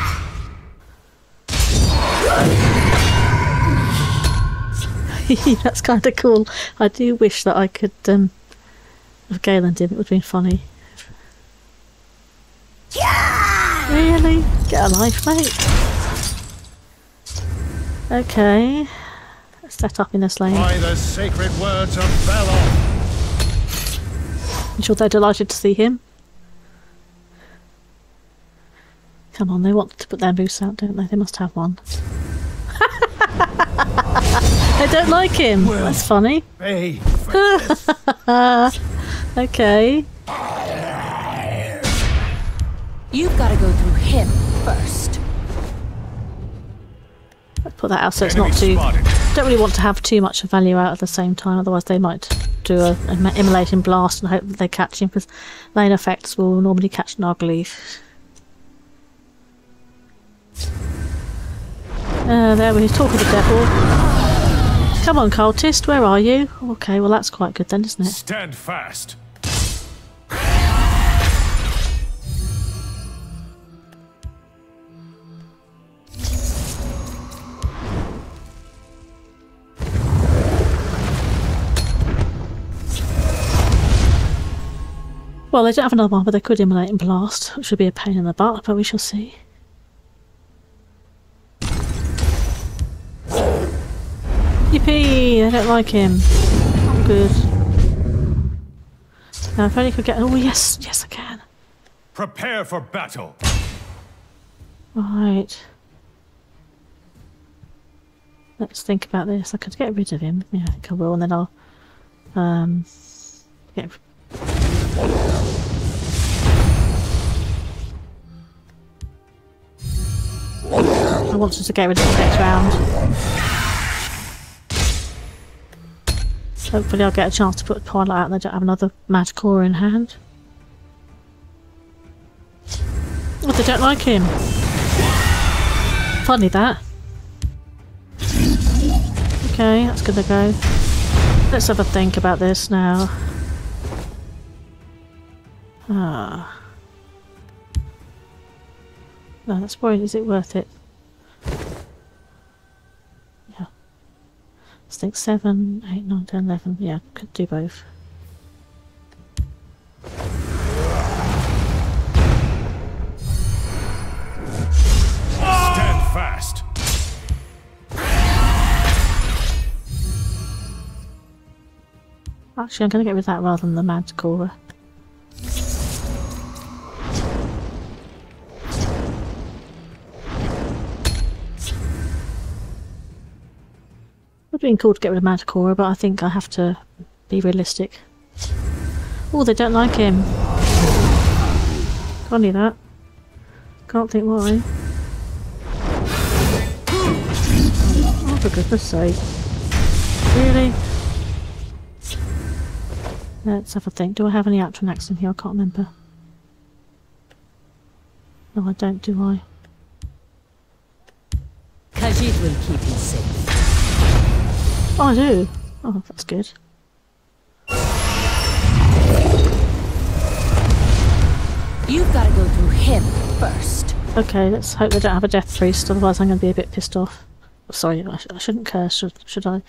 That's kind of cool. I do wish that I could, if Galen did, it would have been funny. Really? Get a life, mate. Okay. Let's set up in this lane. By the sacred words of Valor. I'm sure they're delighted to see him. Come on, they want to put their moose out, don't they? They must have one. They don't like him. That's funny. Hey. Okay. You've got to go through him first. Let's put that out so it's not too... Don't really want to have too much value out at the same time, otherwise they might do an immolating blast and hope that they catch him, because lane effects will normally catch Nargaleaf. There we're talking to devil. Come on, cultist, where are you? Okay, well that's quite good then, isn't it? Stand fast. Well, they don't have another one, but they could immolate and blast, which would be a pain in the butt, but we shall see. Yippee! I don't like him. Not good. Now, if only I could get... Oh, yes! Yes, I can. Prepare for battle. Right. Let's think about this. I could get rid of him. Yeah, I think I will, and then I'll... get... I wanted to get rid of him next round. Hopefully I'll get a chance to put Twilight out and they don't have another magic aura in hand. Oh, they don't like him. Funny that. Okay, that's gonna go. Let's have a think about this now. Ah. No, that's worrying. Is it worth it? Yeah. Let's think 7, 8, 9, 10, 11. Yeah, could do both. Stand fast. Actually, I'm going to get rid of that rather than the magic aura. Would have been cool to get rid of magic aura, but I think I have to be realistic. Oh, they don't like him. Can't do that. Can't think why. Oh, for goodness sake. Really? Let's have a think. Do I have any Atronax in here? I can't remember. No, I don't, do I? Khajiit will keep you safe. Oh, I do. Oh, that's good. Okay, let's hope they don't have a death priest, otherwise I'm going to be a bit pissed off. Sorry, I shouldn't curse, should I?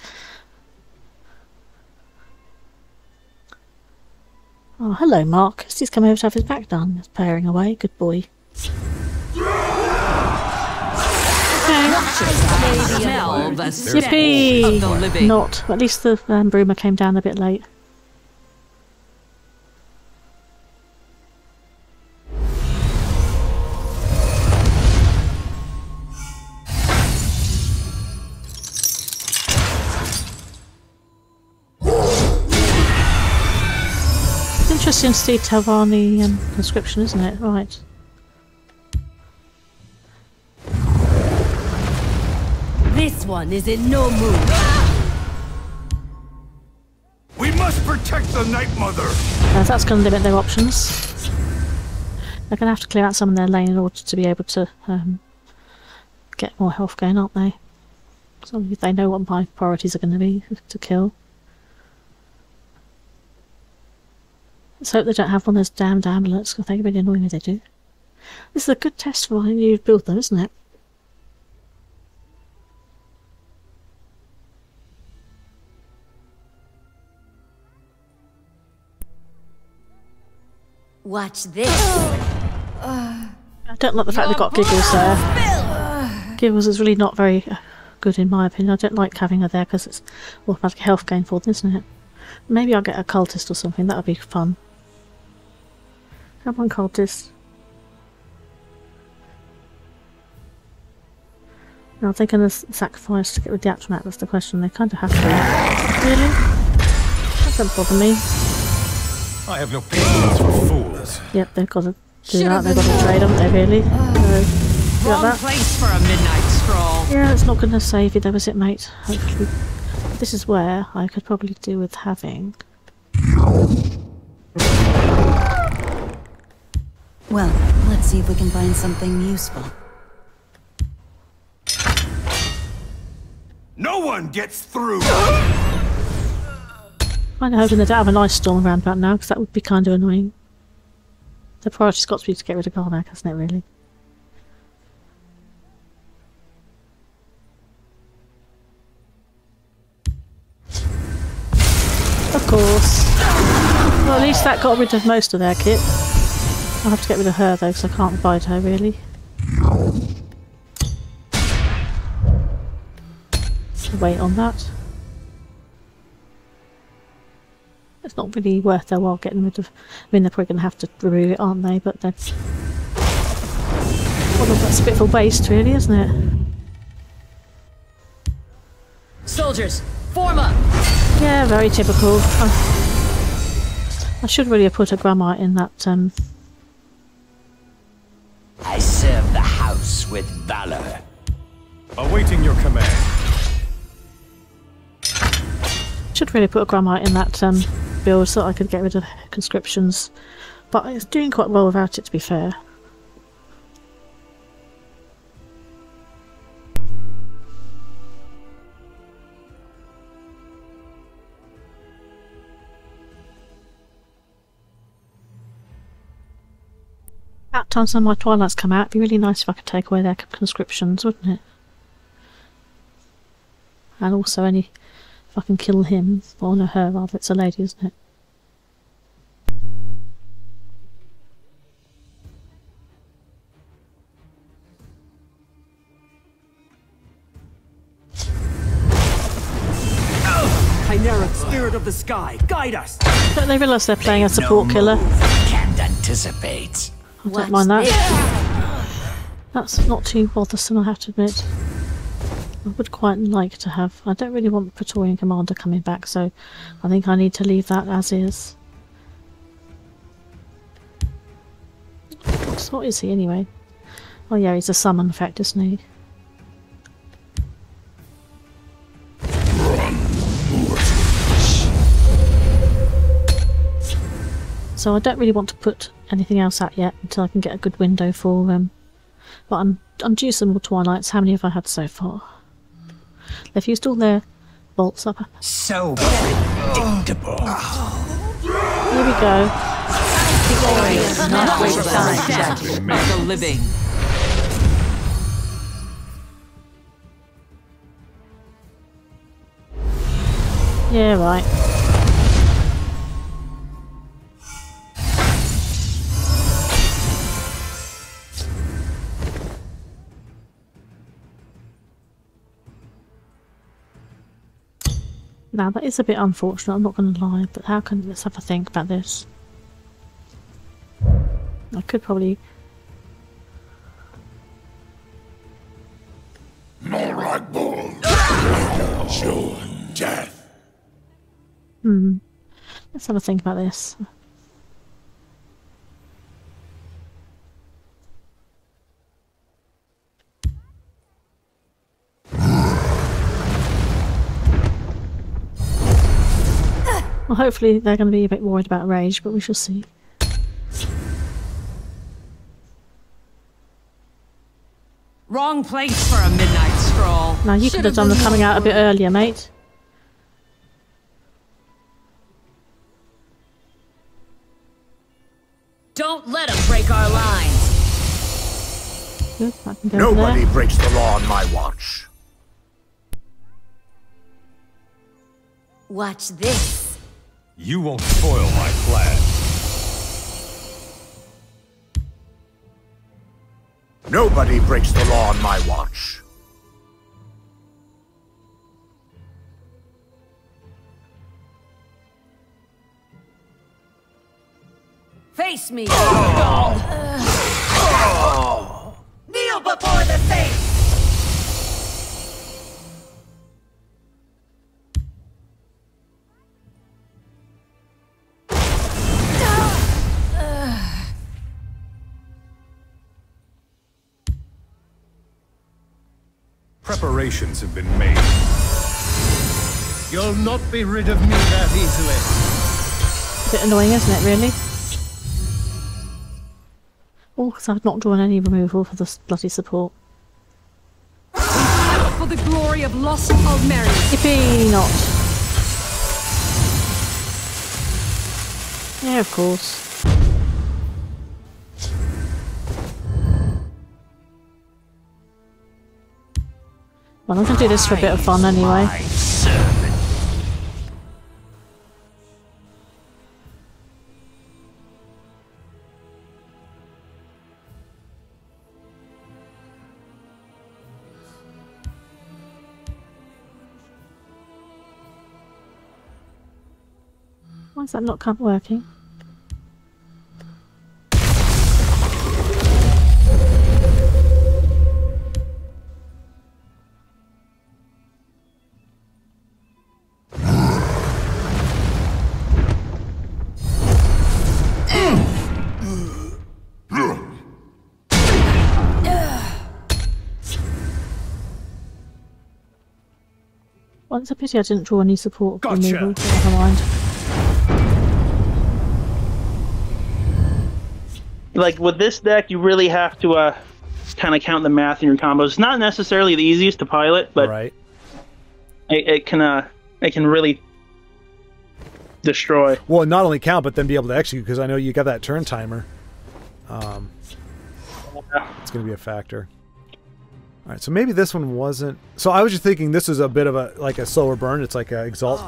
Oh, hello, Mark. He's come over to have his back done. He's pairing away. Good boy. Yippee! Not. At least the Broomer came down a bit late. It's interesting to see Telvanni conscription, isn't it? Right. This one is in no mood. We must protect the Night Mother. That's going to limit their options. They're going to have to clear out some of their lane in order to be able to get more health gain, aren't they? So if they know what my priorities are going to be to kill. Let's hope they don't have one of those damned amulets, because they're really annoying if they do. This is a good test for when you build them, isn't it? Watch this. I don't like the fact they've got Giggles there. Giggles is really not very good in my opinion. I don't like having her there because it's automatic health gain for them, isn't it? Maybe I'll get a cultist or something, that would be fun. Come on, cultist. Now, are they going to sacrifice to get rid of the Atronach? That's the question. They kind of have to. Really? That doesn't bother me. I have no patience for fools. Yep, they've got to do that. They've got to trade, haven't they, really? Wrong place for a midnight stroll. Yeah, it's not going to save you though, is it, mate? Hopefully. This is where I could probably do with having... Well, let's see if we can find something useful. No one gets through. I'm hoping they don't have a nice storm around about now, because that would be kind of annoying. The priority's got to be to get rid of Garnak, hasn't it, really? Of course. Well, at least that got rid of most of their kit. I'll have to get rid of her, though, because I can't bide her, really. So wait on that. It's not really worth their while getting rid of... I mean, they're probably going to have to remove it, aren't they? But that's... Well, that's a bit of a waste, really, isn't it? Soldiers, form up! Yeah, very typical. I should really have put a Grammite in that... I serve the house with valor. Awaiting your command. Should really put a Grammite in that build so that I could get rid of conscriptions. But it's doing quite well without it, to be fair. About time some of my Twilights come out, it'd be really nice if I could take away their conscriptions, wouldn't it? And also any... if I can kill him, or no, her rather, it's a lady, isn't it? Chimeric spirit of the sky, guide us! Don't they realise they're playing a support killer? Can't anticipate. I don't mind that. That's not too bothersome, I have to admit. I would quite like to have... I don't really want the Praetorian Commander coming back, so I think I need to leave that as is. So what is he anyway? Oh yeah, he's a summon effect, isn't he? So I don't really want to put anything else out yet until I can get a good window for them. But I'm due some more Twilights. How many have I had so far? They've used all their bolts up. So predictable. Here we go. Not waste time of the living. Yeah, right. Now that is a bit unfortunate, I'm not going to lie, but how can, let's have a think about this. I could probably... More like bull. Show death. Let's have a think about this. Well, hopefully they're going to be a bit worried about rage, but we shall see. Wrong place for a midnight stroll. Now you could have done the coming out a bit earlier, mate. Don't let them break our lines. Good, I can go Nobody there. breaks the law on my watch. Watch this. You won't spoil my plan. Nobody breaks the law on my watch. Face me. Kneel before the saints! Preparations have been made. You'll not be rid of me that easily. A bit annoying, isn't it, really? Oh, because I've not drawn any removal for this bloody support. For the glory of Lost Almeria. Yippee, not. Yeah, of course. Well, I'm going to do this for a bit of fun anyway. Why is that not working? Well, it's a pity I didn't draw any support for removal, but never mind. Like with this deck, you really have to kind of count the math in your combos. It's not necessarily the easiest to pilot, but Right. it can really destroy. Well, not only count, but then be able to execute, because I know you got that turn timer. It's going to be a factor. All right, so maybe this one wasn't... So I was just thinking this is a bit of a slower burn. It's like a Exalt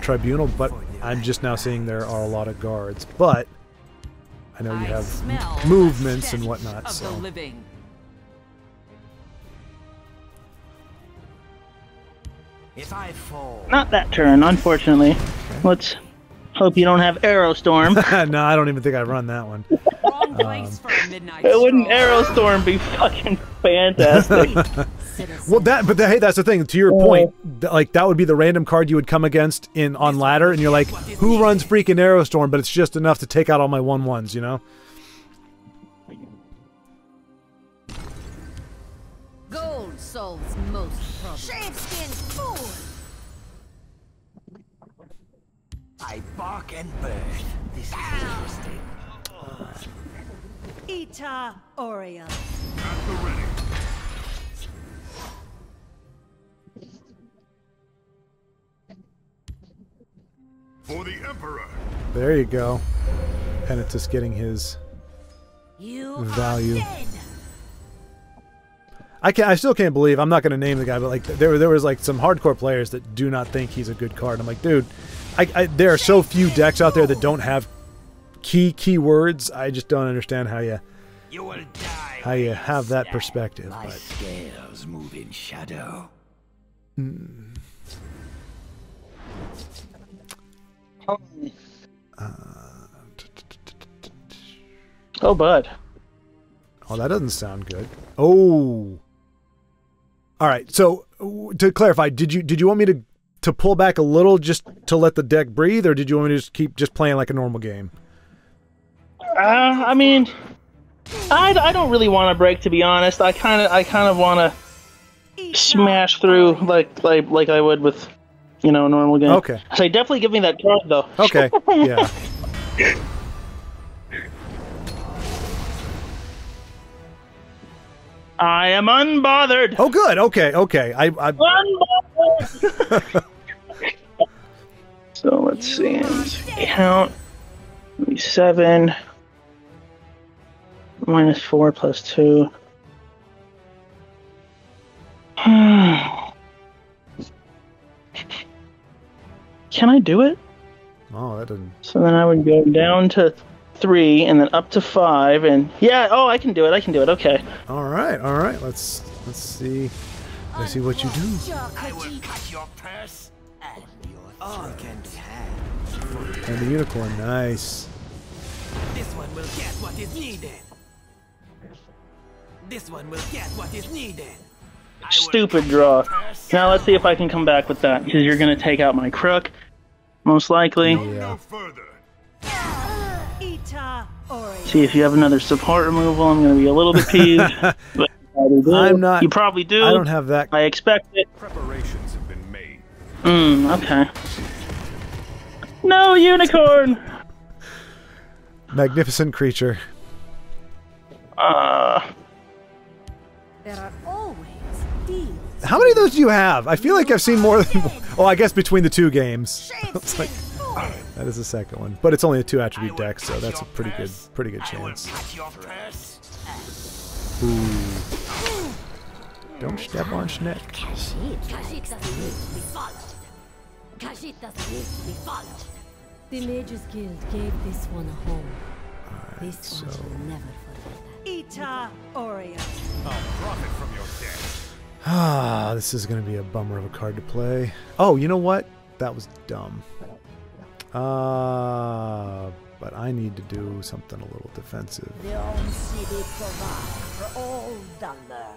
Tribunal, but I'm just now seeing there are a lot of guards. But I know you have movements and whatnot, so... If I fall... Not that turn, unfortunately. Okay. Let's hope you don't have Arrow Storm. No, I don't even think I run that one. Wrong place for a midnight Wouldn't Arrow Storm be fucking fantastic? Well, hey, that's the thing. To your point, like that would be the random card you would come against on ladder, and you're like, who runs freaking Arrow Storm? But it's just enough to take out all my 1/1s, you know? Gold solves most problems. Shaveskin fool! I bark and birth. This is interesting. Ita Oriel. At the ready. For the Emperor. There you go. And it's just getting his value. I still can't believe, I'm not going to name the guy, but like there was like some hardcore players that do not think he's a good card. I'm like, dude, there are so few decks out there that don't have keywords. I just don't understand how you have that perspective. My scales move in shadow. Oh, bud. Oh, that doesn't sound good. Oh. All right. So to clarify, did you want me to pull back a little just to let the deck breathe, or did you want me to just keep playing like a normal game? I mean, I don't really want to break, to be honest. I kind of want to smash through like I would with, a normal game. Okay. So definitely give me that card though. Okay. Yeah. I am unbothered. Oh, good. Okay. Unbothered. So let's see. Count. 7 minus 4 plus 2. Can I do it? Oh, that doesn't. So then I would go down to 3 and then up to 5, and yeah. Oh, I can do it. Okay. All right. Let's see. Let's see what you do. I will cut your purse and your all can have. And the unicorn, nice. This one will get what is needed. This one will get what is needed. Stupid draw. Now let's see if I can come back with that, because you're gonna take out my crook, most likely. Yeah. See if you have another support removal. I'm gonna be a little bit peeved. But I'm not. You probably do. I don't have that. I expect it. Preparations have been made. Okay. No unicorn. Magnificent creature. There are always deals. How many of those do you have? I feel like I've seen more than. Oh, I guess between the two games. It's like, that is the second one, but it's only a 2 attribute deck, so that's a pretty good chance. Ooh. Don't step on Schneck. The Mages Guild gave this one a home. Alright, This one shall never forget that. Ita Oreo. I'll profit from your death. Ah, this is going to be a bummer of a card to play. Oh, you know what? That was dumb. But I need to do something a little defensive. The Om City provide for all thunder.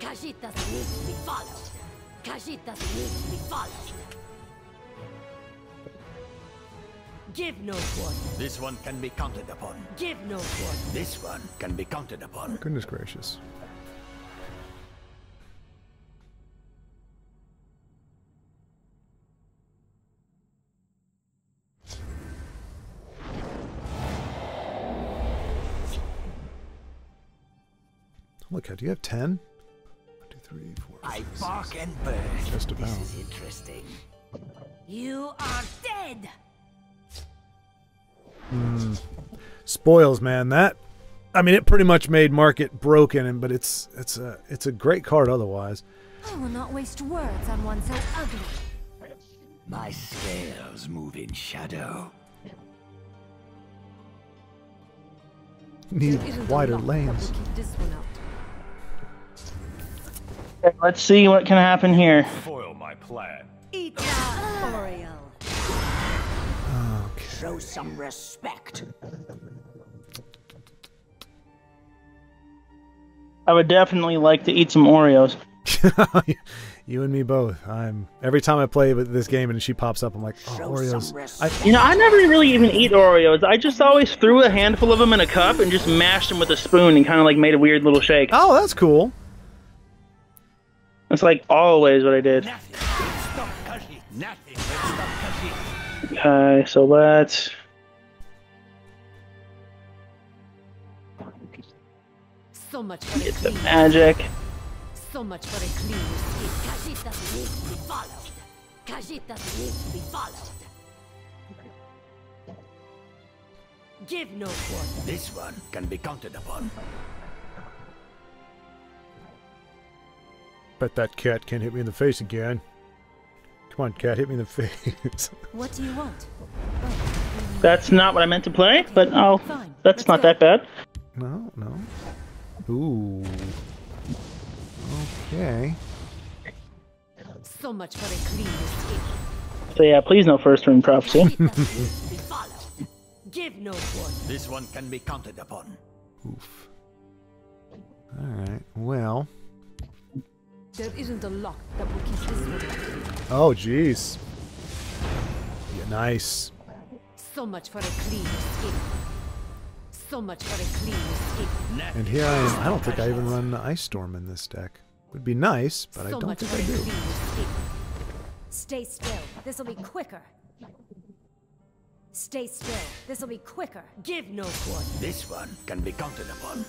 Khajiit doesn't need to be followed. Khajiit doesn't need to be followed. Give no quarter. This one can be counted upon. Give no quarter. This one can be counted upon. Goodness gracious. Look, do you have 10? 1, 2, 3, 4. I bark and burn. Just about. This is interesting. You are dead. Spoils, man. That, I mean, it pretty much made Market broken, but it's a great card otherwise. I will not waste words on one so ugly. My scales move in shadow. Need wider lanes. Keep this one out. Okay, let's see what can happen here. Foil my plan. Ita Oreo. Okay. Show some respect. I would definitely like to eat some Oreos. You and me both. Every time I play with this game and she pops up, I'm like, oh, Oreos. I never really even eat Oreos. I just always threw a handful of them in a cup and just mashed them with a spoon and kind of like made a weird little shake. Oh, that's cool. That's like always what I did. Okay, so let's... So much get the magic. So much for a clean escape. Khajiit doesn't need to be followed. Khajiit doesn't need to be followed. Give no quarter. This one can be counted upon. Bet that cat can't hit me in the face again. Come on, cat, hit me in the face. What do you want? That's not what I meant to play, but oh, Fine. that's not that bad. No, no. Ooh. Okay. So much for a clean escape. So yeah, please no first ring prophecy. Khajiit doesn't need to be followed. Give no quarter. This one can be counted upon. Oof. Alright, well. There isn't a lock that will keep this one locked. Oh, jeez. Yeah, nice. So much for a clean escape. So much for a clean escape. And here I am. I don't think I even run Ice Storm in this deck. Would be nice, but I So don't much think for I a do. clean escape. Stay still. This'll be quicker. Stay still. This'll be quicker. Give no quarter. This one can be counted upon.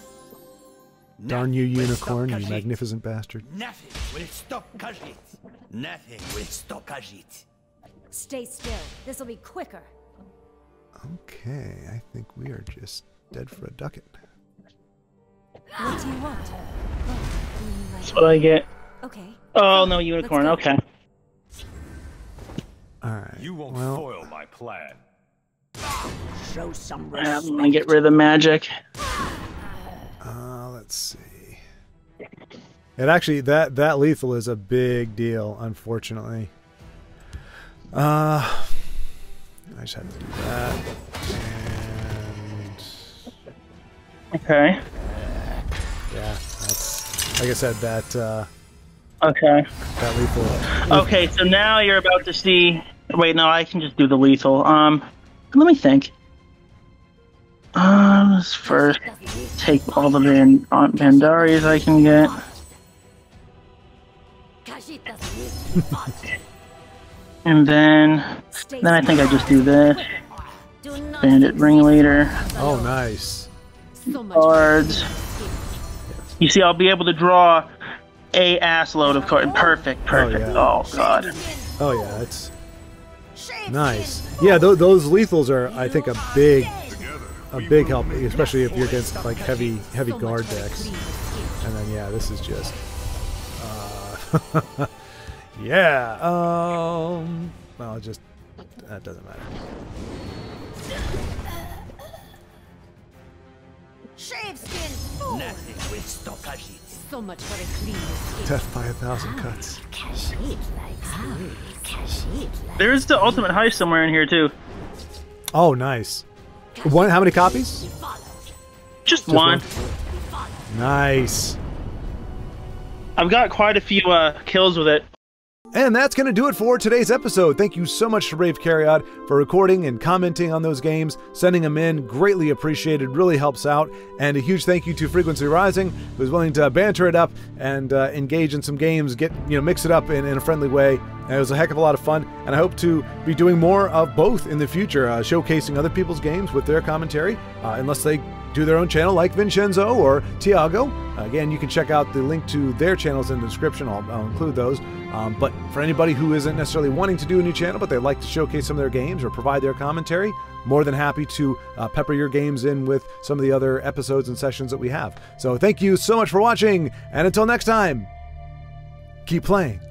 Darn you, Nothing will unicorn, stop you Khajiit. magnificent bastard. Nothing will stop Khajiit. Nothing will stop Khajiit. Stay still. This'll be quicker. Okay, I think we are just dead for a ducat. What do you want? That's what I get. Okay. Oh no, unicorn. Let's go. Okay. Alright. You won't well, foil my plan. Show some I'm respect. gonna get rid of the magic. let's see. And actually, that lethal is a big deal, unfortunately. I just have to do that. And Okay. yeah, that's like I said, that Okay. that lethal. Okay, so now you're about to see. Wait, no, I can just do the lethal. Let me think. Let's first take all the Bandaris I can get. Khajiit doesn't need to be followed. And then I think I just do this. Do not Bandit Ringleader. Oh, nice. So much Cards. You see, I'll be able to draw a ass load of cards. Perfect, perfect. yeah. Oh, God. Oh yeah, it's nice. Yeah, those lethals are, I think, a big help, especially if you're against like heavy guard decks. And then yeah, this is just yeah. Well, just that doesn't matter. Shaveskin. Nothing will stop Khajiit. So much for a clean escape. Death by 1,000 cuts. Khajiit likes me. Khajiit likes There's the ultimate heist somewhere in here, too. Oh, nice. One. How many copies? Just one. Nice. I've got quite a few kills with it. And that's going to do it for today's episode. Thank you so much to Brave Carryot for recording and commenting on those games, sending them in. Greatly appreciated, really helps out. And a huge thank you to Frequency Rising, who's willing to banter it up and engage in some games, mix it up in a friendly way. And it was a heck of a lot of fun, and I hope to be doing more of both in the future, showcasing other people's games with their commentary, unless they do their own channel like Vincenzo or Tiago. Again, you can check out the link to their channels in the description. I'll include those. But for anybody who isn't necessarily wanting to do a new channel, but they'd like to showcase some of their games or provide their commentary, more than happy to pepper your games in with some of the other episodes and sessions that we have. So thank you so much for watching, and until next time, keep playing.